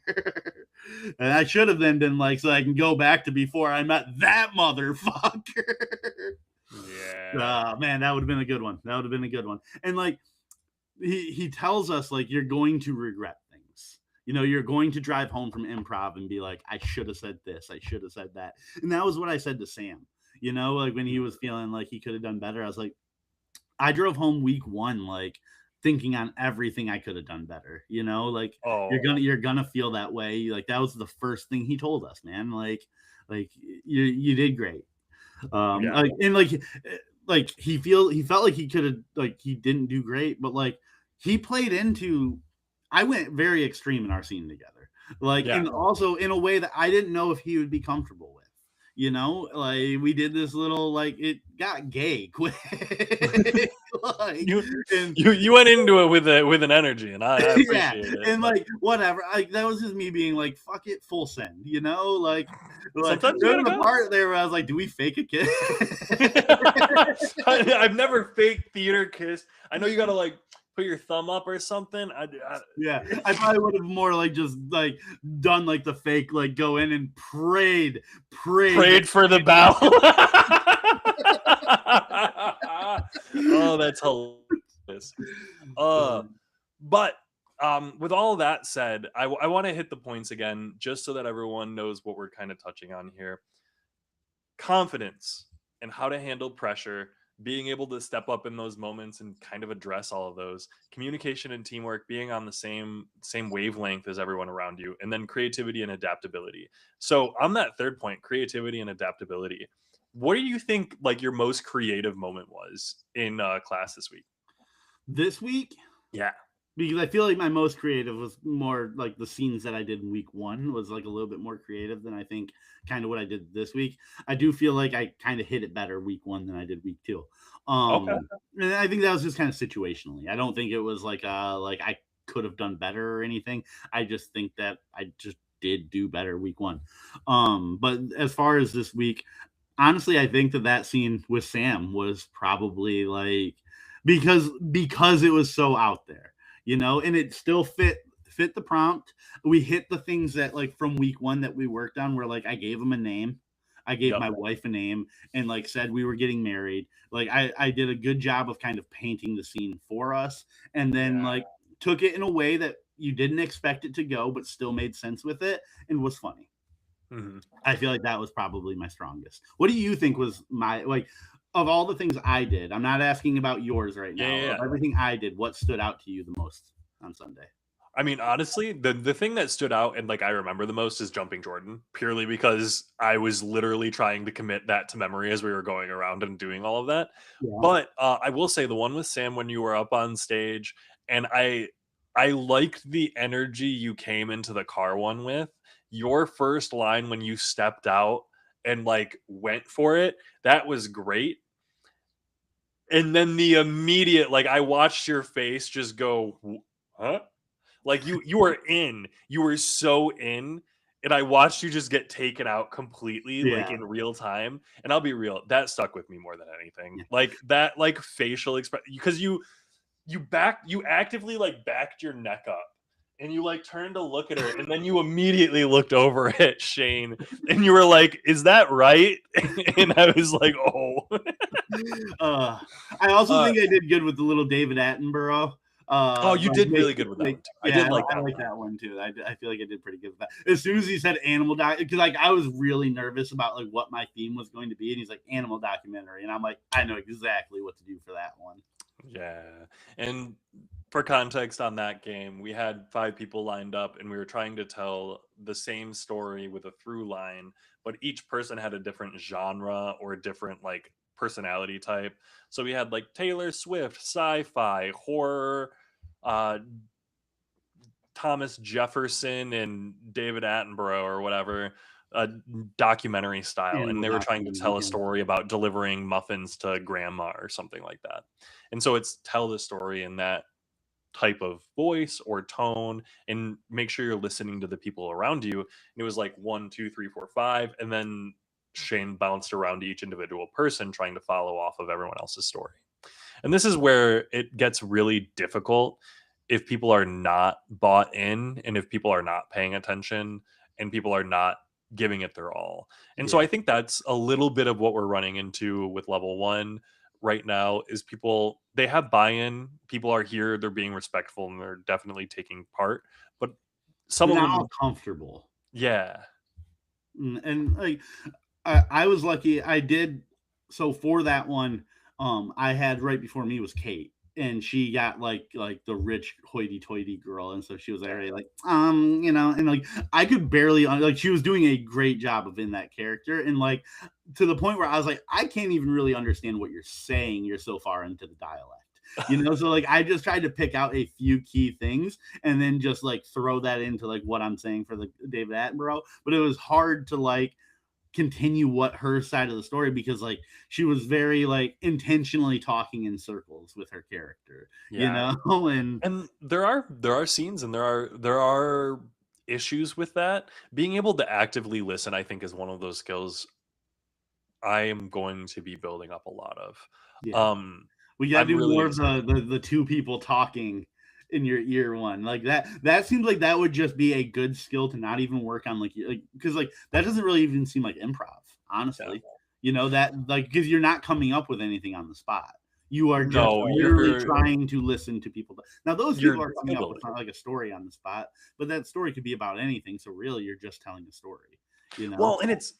And I should have then been like, so I can go back to before I met that motherfucker. Yeah. Man, that would have been a good one. That would have been a good one. And like, he tells us like you're going to regret things. You know, you're going to drive home from improv and be like, I should have said this, I should have said that. And that was what I said to Sam. You know, like when he was feeling like he could have done better, I was like, I drove home week 1 like thinking on everything I could have done better. You know, like you're gonna feel that way. Like that was the first thing he told us, man. Like you did great. Like, and like he felt like he could have, like he didn't do great, but like he played into, I went very extreme in our scene together, like and also in a way that I didn't know if he would be comfortable with. You know, like we did this little, like it got gay quick. Like, you went into it with an energy, and I appreciate it. And like whatever, like that was just me being like, "Fuck it, full send," you know. Like sometimes there's a part there where I was like, "Do we fake a kiss?" I've never faked theater kissed. I know you gotta like put your thumb up or something. I probably would have more like just like done like the fake, like go in and prayed for the bow. Oh, that's hilarious. But with all that said, I want to hit the points again just so that everyone knows what we're kind of touching on here. Confidence and how to handle pressure, being able to step up in those moments and kind of address all of those, communication and teamwork, being on the same wavelength as everyone around you, and then creativity and adaptability. So on that third point, creativity and adaptability, what do you think like your most creative moment was in class this week? Yeah, because I feel like my most creative was more like the scenes that I did in week 1 was like a little bit more creative than I think kind of what I did this week. I do feel like I kind of hit it better week 1 than I did week 2. And I think that was just kind of situationally. I don't think it was like I could have done better or anything. I just think that I just did do better week 1. But as far as this week, honestly, I think that scene with Sam was probably like because it was so out there. You know, and it still fit the prompt. We hit the things that like from week 1 that we worked on, where like I gave him a name. I gave my wife a name and like said we were getting married. Like I did a good job of kind of painting the scene for us, and then like took it in a way that you didn't expect it to go, but still made sense with it and was funny. Mm-hmm. I feel like that was probably my strongest. What do you think was my, like, of all the things I did? I'm not asking about yours right now. Of everything I did, what stood out to you the most on Sunday? I mean, honestly, the thing that stood out and like I remember the most is jumping Jordan, purely because I was literally trying to commit that to memory as we were going around and doing all of that. But I will say the one with Sam when you were up on stage, and I liked the energy you came into the car one with. Your first line when you stepped out and like went for it, that was great. And then the immediate, like I watched your face just go, huh? Like you were in, you were so in, and I watched you just get taken out completely, like in real time. And I'll be real, that stuck with me more than anything. Like that, like facial expression, because you actively like backed your neck up, and you like turned to look at her, and then you immediately looked over at Shane, and you were like, "Is that right?" And I was like, "Oh." I also think I did good with the little David Attenborough. You did really good with that one too. I did like that. I like that one too. I feel like I did pretty good with that. As soon as he said animal because like I was really nervous about like what my theme was going to be, and he's like animal documentary, and I'm like, I know exactly what to do for that one. Yeah, and for context on that game, we had 5 people lined up, and we were trying to tell the same story with a through line, but each person had a different genre or a different like personality type. So we had like Taylor Swift, sci-fi, horror, Thomas Jefferson, and David Attenborough or whatever, documentary style. And they were trying to tell a story about delivering muffins to grandma or something like that. And so it's tell the story in that type of voice or tone, and make sure you're listening to the people around you. And it was like 1, 2, 3, 4, 5, and then Shane bounced around to each individual person trying to follow off of everyone else's story. And this is where it gets really difficult if people are not bought in and if people are not paying attention and people are not giving it their all. And so Yeah. I think that's a little bit of what we're running into with level 1 right now is people, they have buy-in, people are here, they're being respectful and they're definitely taking part, but some They're of not them, all comfortable. yeah. And like I was lucky. I did so for that one. I had right before me was Kate, and she got like the rich hoity-toity girl, and so she was already like and like I could barely like she was doing a great job of in that character, and like to the point where I was like I can't even really understand what you're saying. You're so far into the dialect. So like I just tried to pick out a few key things and then just like throw that into like what I'm saying for the David Attenborough, but it was hard to like continue what her side of the story because like she was very like intentionally talking in circles with her character, Yeah. and And there are scenes and there are issues with that. Being able to actively listen, I think, is one of those skills I am going to be building up a lot of. yeah, Um, we got to I'm do really more of excited. the two people talking in your ear one like that seems like that would just be a good skill to not even work on like because like that doesn't really even seem like improv Yeah. honestly, that like because you're not coming up with anything on the spot. You are just No, literally trying to listen to people. Now, those you're people are coming skill up with building. like a story on the spot, but that story could be about anything. So really, you're just telling a story, Well, and it's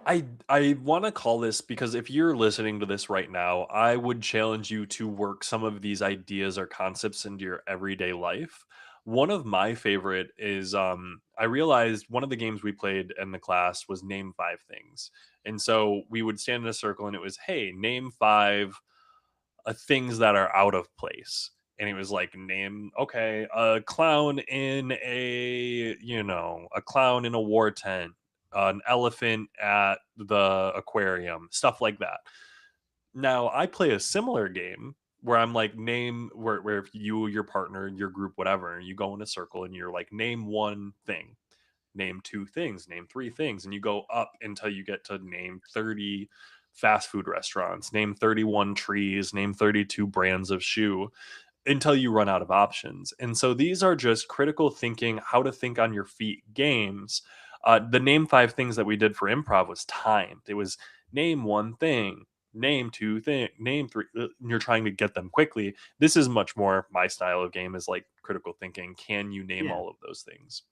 I want to call this because if you're listening to this right now, I would challenge you to work some of these ideas or concepts into your everyday life. One of my favorite is I realized one of the games we played in the class was name 5 things. And so we would stand in a circle and it was, hey, name 5 things that are out of place. And it was like, name, okay, a clown in a clown in a war tent, an elephant at the aquarium, stuff like that. Now I play a similar game where I'm like, name where if you, your partner, your group, whatever, you go in a circle and you're like, name 1 thing, name 2 things, name 3 things, and you go up until you get to name 30 fast food restaurants, name 31 trees, name 32 brands of shoe until you run out of options. And so these are just critical thinking, how to think on your feet games. The name 5 things that we did for improv was timed. It was name 1 thing, name 2 thing, name 3. You're trying to get them quickly. This is much more my style of game is like critical thinking. Can you name yeah. all of those things?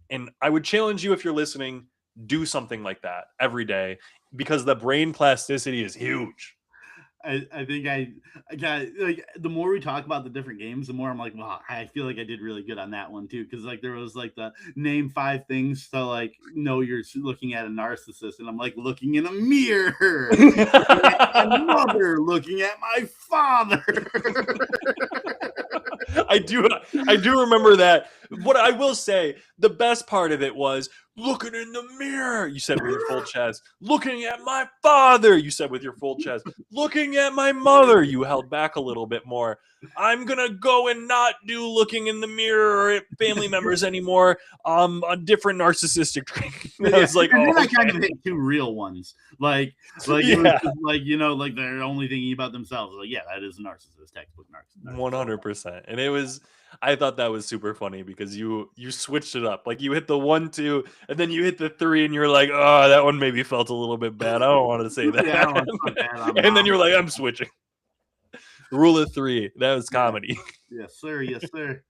And I would challenge you if you're listening, do something like that every day because the brain plasticity is huge. I think I got like the more we talk about the different games, the more I'm like, wow, I feel like I did really good on that one too. Because like there was like the name 5 things to like know you're looking at a narcissist, and I'm like looking in a mirror, looking at my mother, looking at my father. I do remember that. What I will say, the best part of it was looking in the mirror, you said with your full chest. Looking at my father, you said with your full chest. Looking at my mother, you held back a little bit more. I'm gonna go and not do looking in the mirror or at family members anymore. A different narcissistic trait. I Yeah, was like, and oh, then I kind okay. of hit 2 real ones. Like it was Yeah. just like like they're only thinking about themselves. Like, yeah, that is a narcissist, textbook narcissist. 100%. And it was, I thought that was super funny because you switched it up. Like you hit the 1 2 and then you hit the 3 and you're like, oh, that one maybe felt a little bit bad, I don't want to say Yeah, I don't want to that. put that on And then mom. you're like, I'm switching. Rule of 3, that was Yeah, comedy. yes, sir. Yes, sir.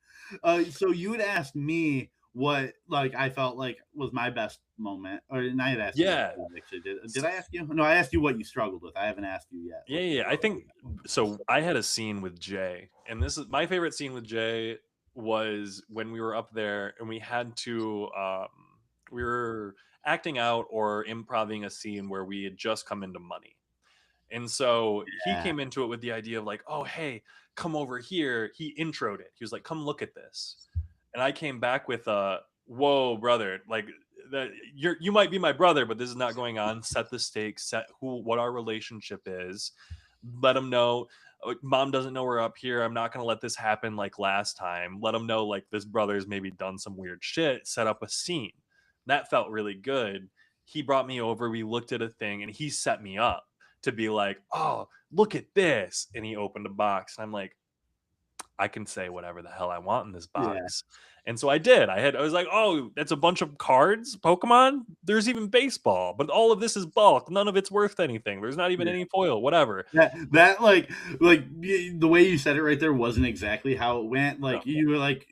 So you would ask me what like I felt like was my best moment, or and I had asked you that Yeah. too, actually. Did I ask you? No, I asked you what you struggled with. I haven't asked you yet. Yeah, yeah. I think so. I had a scene with Jay, and this is my favorite scene with Jay was when we were up there and we had to we were acting out or improving a scene where we had just come into money. And so he Yeah, came into it with the idea of like, oh, hey, come over here. He introed it. He was like, come look at this. And I came back with a, whoa, brother, like that you might be my brother, but this is not going on. Set the stakes, set what our relationship is. Let them know. Mom doesn't know we're up here. I'm not going to let this happen like last time. Let them know like this brother's maybe done some weird shit. Set up a scene. That felt really good. he brought me over, we looked at a thing, and he set me up to be like, oh, look at this. And he opened a box. And I'm like, I can say whatever the hell I want in this Yeah. box. And so I did. I was like, oh, that's a bunch of cards, Pokemon. There's even baseball, but all of this is bulk. None of it's worth anything. There's not even Yeah. any foil, whatever. That like the way you said it right there wasn't exactly how it went. Like No. you were like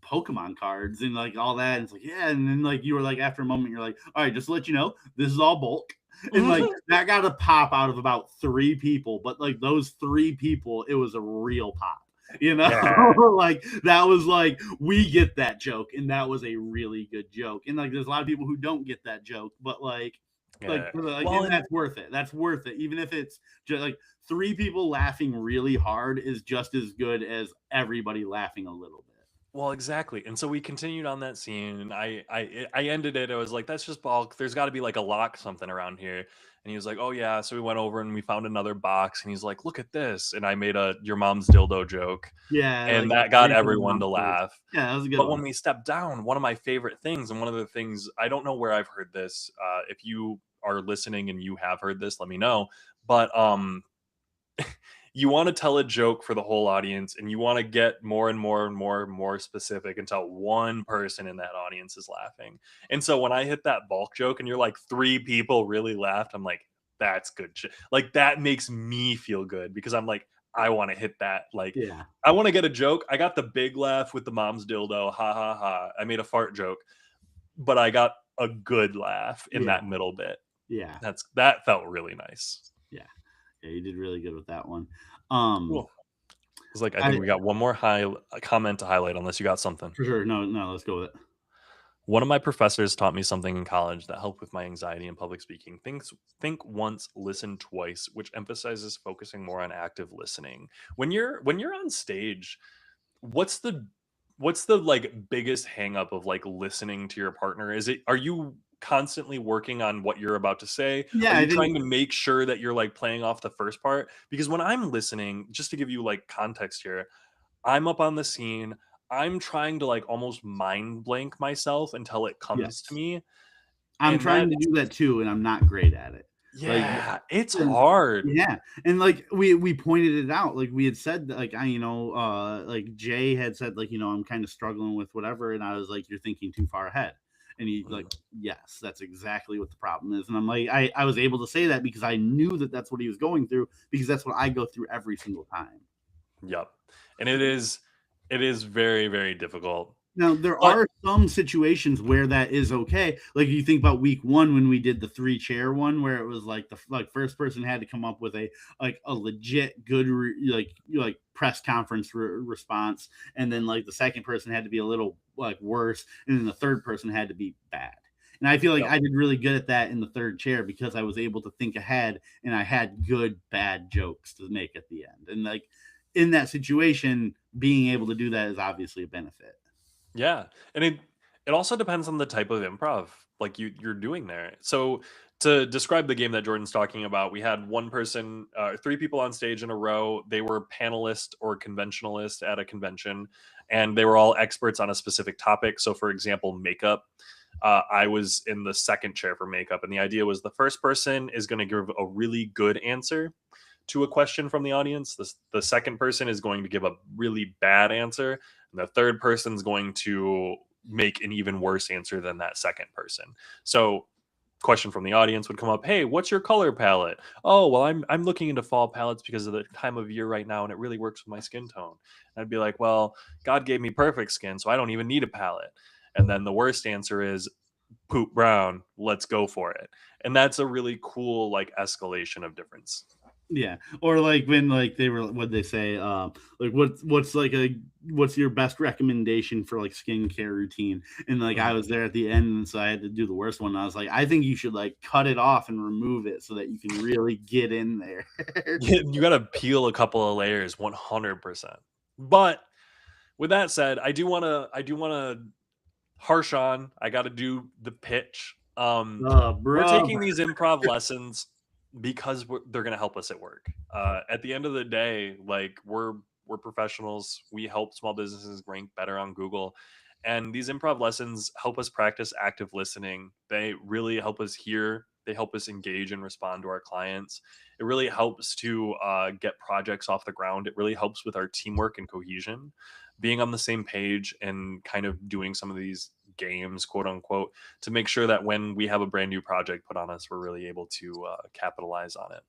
Pokemon cards and like all that. And it's like, yeah. And then like you were like, after a moment, you're like, all right, just to let you know, this is all bulk. And like that got a pop out of about 3 people, but like those 3 people, it was a real pop. You know, Yeah. like that was like, we get that joke, and that was a really good joke. And like there's a lot of people who don't get that joke, but like Yeah. well, and that's worth it. That's worth it. Even if it's just like 3 people laughing really hard is just as good as everybody laughing a little bit. Well, exactly. And so we continued on that scene, and I ended it. I was like, that's just bulk. There's got to be like a lock something around here. And he was like, oh yeah. So we went over and we found another box, and he's like, look at this. And I made a your mom's dildo joke, Yeah, and like that got Rachel everyone to Monsters. laugh. Yeah, that was a good But one. when we stepped down, one of my favorite things, and one of the things, I don't know where I've heard this. If you are listening and you have heard this, let me know. But you want to tell a joke for the whole audience, and you want to get more and more and more and more specific until one person in that audience is laughing. And so when I hit that bulk joke and you're like 3 people really laughed, I'm like, that's good shit. Like that makes me feel good because I'm like, I want to hit that. Like, Yeah. I want to get a joke. I got the big laugh with the mom's dildo. Ha ha ha. I made a fart joke, but I got a good laugh in Yeah. that middle bit. Yeah. That felt really nice. Yeah. Yeah, you did really good with that one. Cool. It's like I think I we got one more comment to highlight unless you got something. for sure. No, let's go with it. One of my professors taught me something in college that helped with my anxiety and public speaking. Think once, listen twice, which emphasizes focusing more on active listening. When you're on stage, what's the like biggest hang up of like listening to your partner? Are you constantly working on what you're about to say? Are Yeah, I you think trying to make sure that you're like playing off the first part? Because when I'm listening, just to give you like context here, I'm up on the scene. I'm trying to like almost mind blank myself until it comes to yes. me. I'm And trying that, to do that too, and I'm not great at it. Like yeah, it's and hard. yeah, and like we pointed it out. Like we had said that, like like Jay had said, like, I'm kind of struggling with whatever, and I was like, you're thinking too far ahead. And he's like, Mhm. yes, that's exactly what the problem is. And I'm like, I was able to say that because I knew that that's what he was going through, because that's what I go through every single time. Yep. And it is very, very difficult. Now, there But are some situations where that is okay. Like you think about week 1 when we did the 3 chair one, where it was like the first person had to come up with a legit good press conference response, and then like the second person had to be a little like worse, and then the third person had to be bad. And I feel like yep. I did really good at that in the third chair because I was able to think ahead, and I had good bad jokes to make at the end. And like in that situation, being able to do that is obviously a benefit. Yeah, and it also depends on the type of improv like you're doing there. So to describe the game that Jordan's talking about, we had one person, 3 people on stage in a row. They were panelist or conventionalist at a convention, and they were all experts on a specific topic. So, for example, makeup. I was in the second chair for makeup, and the idea was the first person is going to give a really good answer to a question from the audience. The second person is going to give a really bad answer, and the third person is going to make an even worse answer than that second person. So question from the audience would come up, hey, what's your color palette? Oh, well, I'm looking into fall palettes because of the time of year right now, and it really works with my skin tone. And I'd be like, well, God gave me perfect skin, so I don't even need a palette. And then the worst answer is poop brown, let's go for it. And that's a really cool like escalation of difference. Yeah, or like when like they were what they say, like what's your best recommendation for like skincare routine? And like I Mhm. was there at the end, and so I had to do the worst one. And I was like, I think you should like cut it off and remove it so that you can really get in there. You got to peel a couple of layers 100%. But with that said, I do want to harsh on. I got to do the pitch. We're Bro. taking these improv lessons because they're going to help us at work. At the end of the day, like we're professionals. We help small businesses rank better on Google, And these improv lessons help us practice active listening. They really help us hear. They help us engage and respond to our clients. It really helps to get projects off the ground. It really helps with our teamwork and cohesion, being on the same page and kind of doing some of these games, quote unquote, to make sure that when we have a brand new project put on us, we're really able to capitalize on it.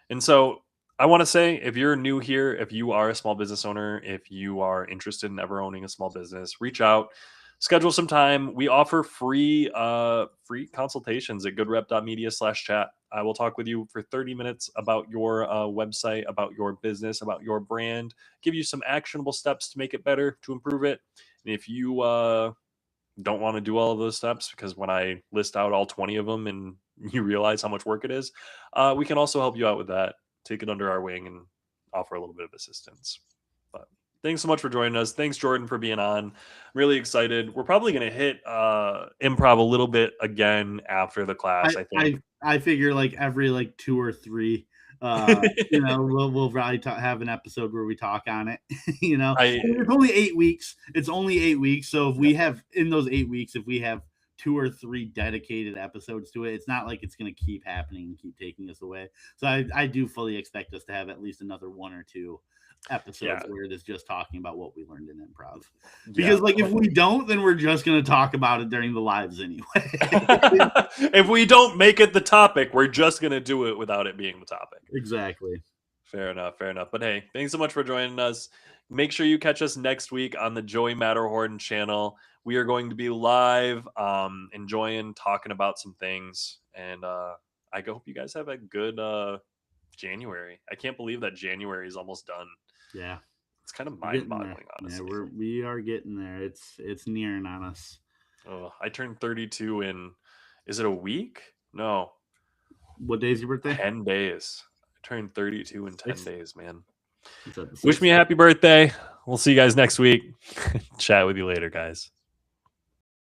And so I want to say, if you're new here, if you are a small business owner, if you are interested in ever owning a small business, reach out, schedule some time. We offer free consultations at goodrep.media/chat. I will talk with you for 30 minutes about your website, about your business, about your brand, give you some actionable steps to make it better, to improve it. And if you don't want to do all of those steps, because when I list out all 20 of them and you realize how much work it is, we can also help you out with that, take it under our wing and offer a little bit of assistance. But thanks so much for joining us. Thanks, Jordan, for being on. I'm really excited. We're probably going to hit improv a little bit again after the class, I think. I figure like every like 2 or 3 we'll probably have an episode where we talk on it. It's only 8 weeks. It's only 8 weeks. So if we have in those 8 weeks, if we have 2 or 3 dedicated episodes to it, it's not like it's going to keep happening and keep taking us away. So I do fully expect us to have at least another 1 or 2 episodes where it is just talking about what we learned in improv. Because if we don't, then we're just going to talk about it during the lives anyway. If we don't make it the topic, we're just going to do it without it being the topic. Exactly. Fair enough. But hey, thanks so much for joining us. Make sure you catch us next week on the Joey Matterhorn channel. We are going to be live, enjoying talking about some things. And I hope you guys have a good January. I can't believe that January is almost done. Yeah. It's kind of mind-boggling, honestly. Yeah, we are getting there. It's nearing on us. Oh, I turned 32 in, is it a week? No. What day is your birthday? 10 days. I turned 32 in 10 days, man. Wish me a happy birthday. We'll see you guys next week. Chat with you later, guys.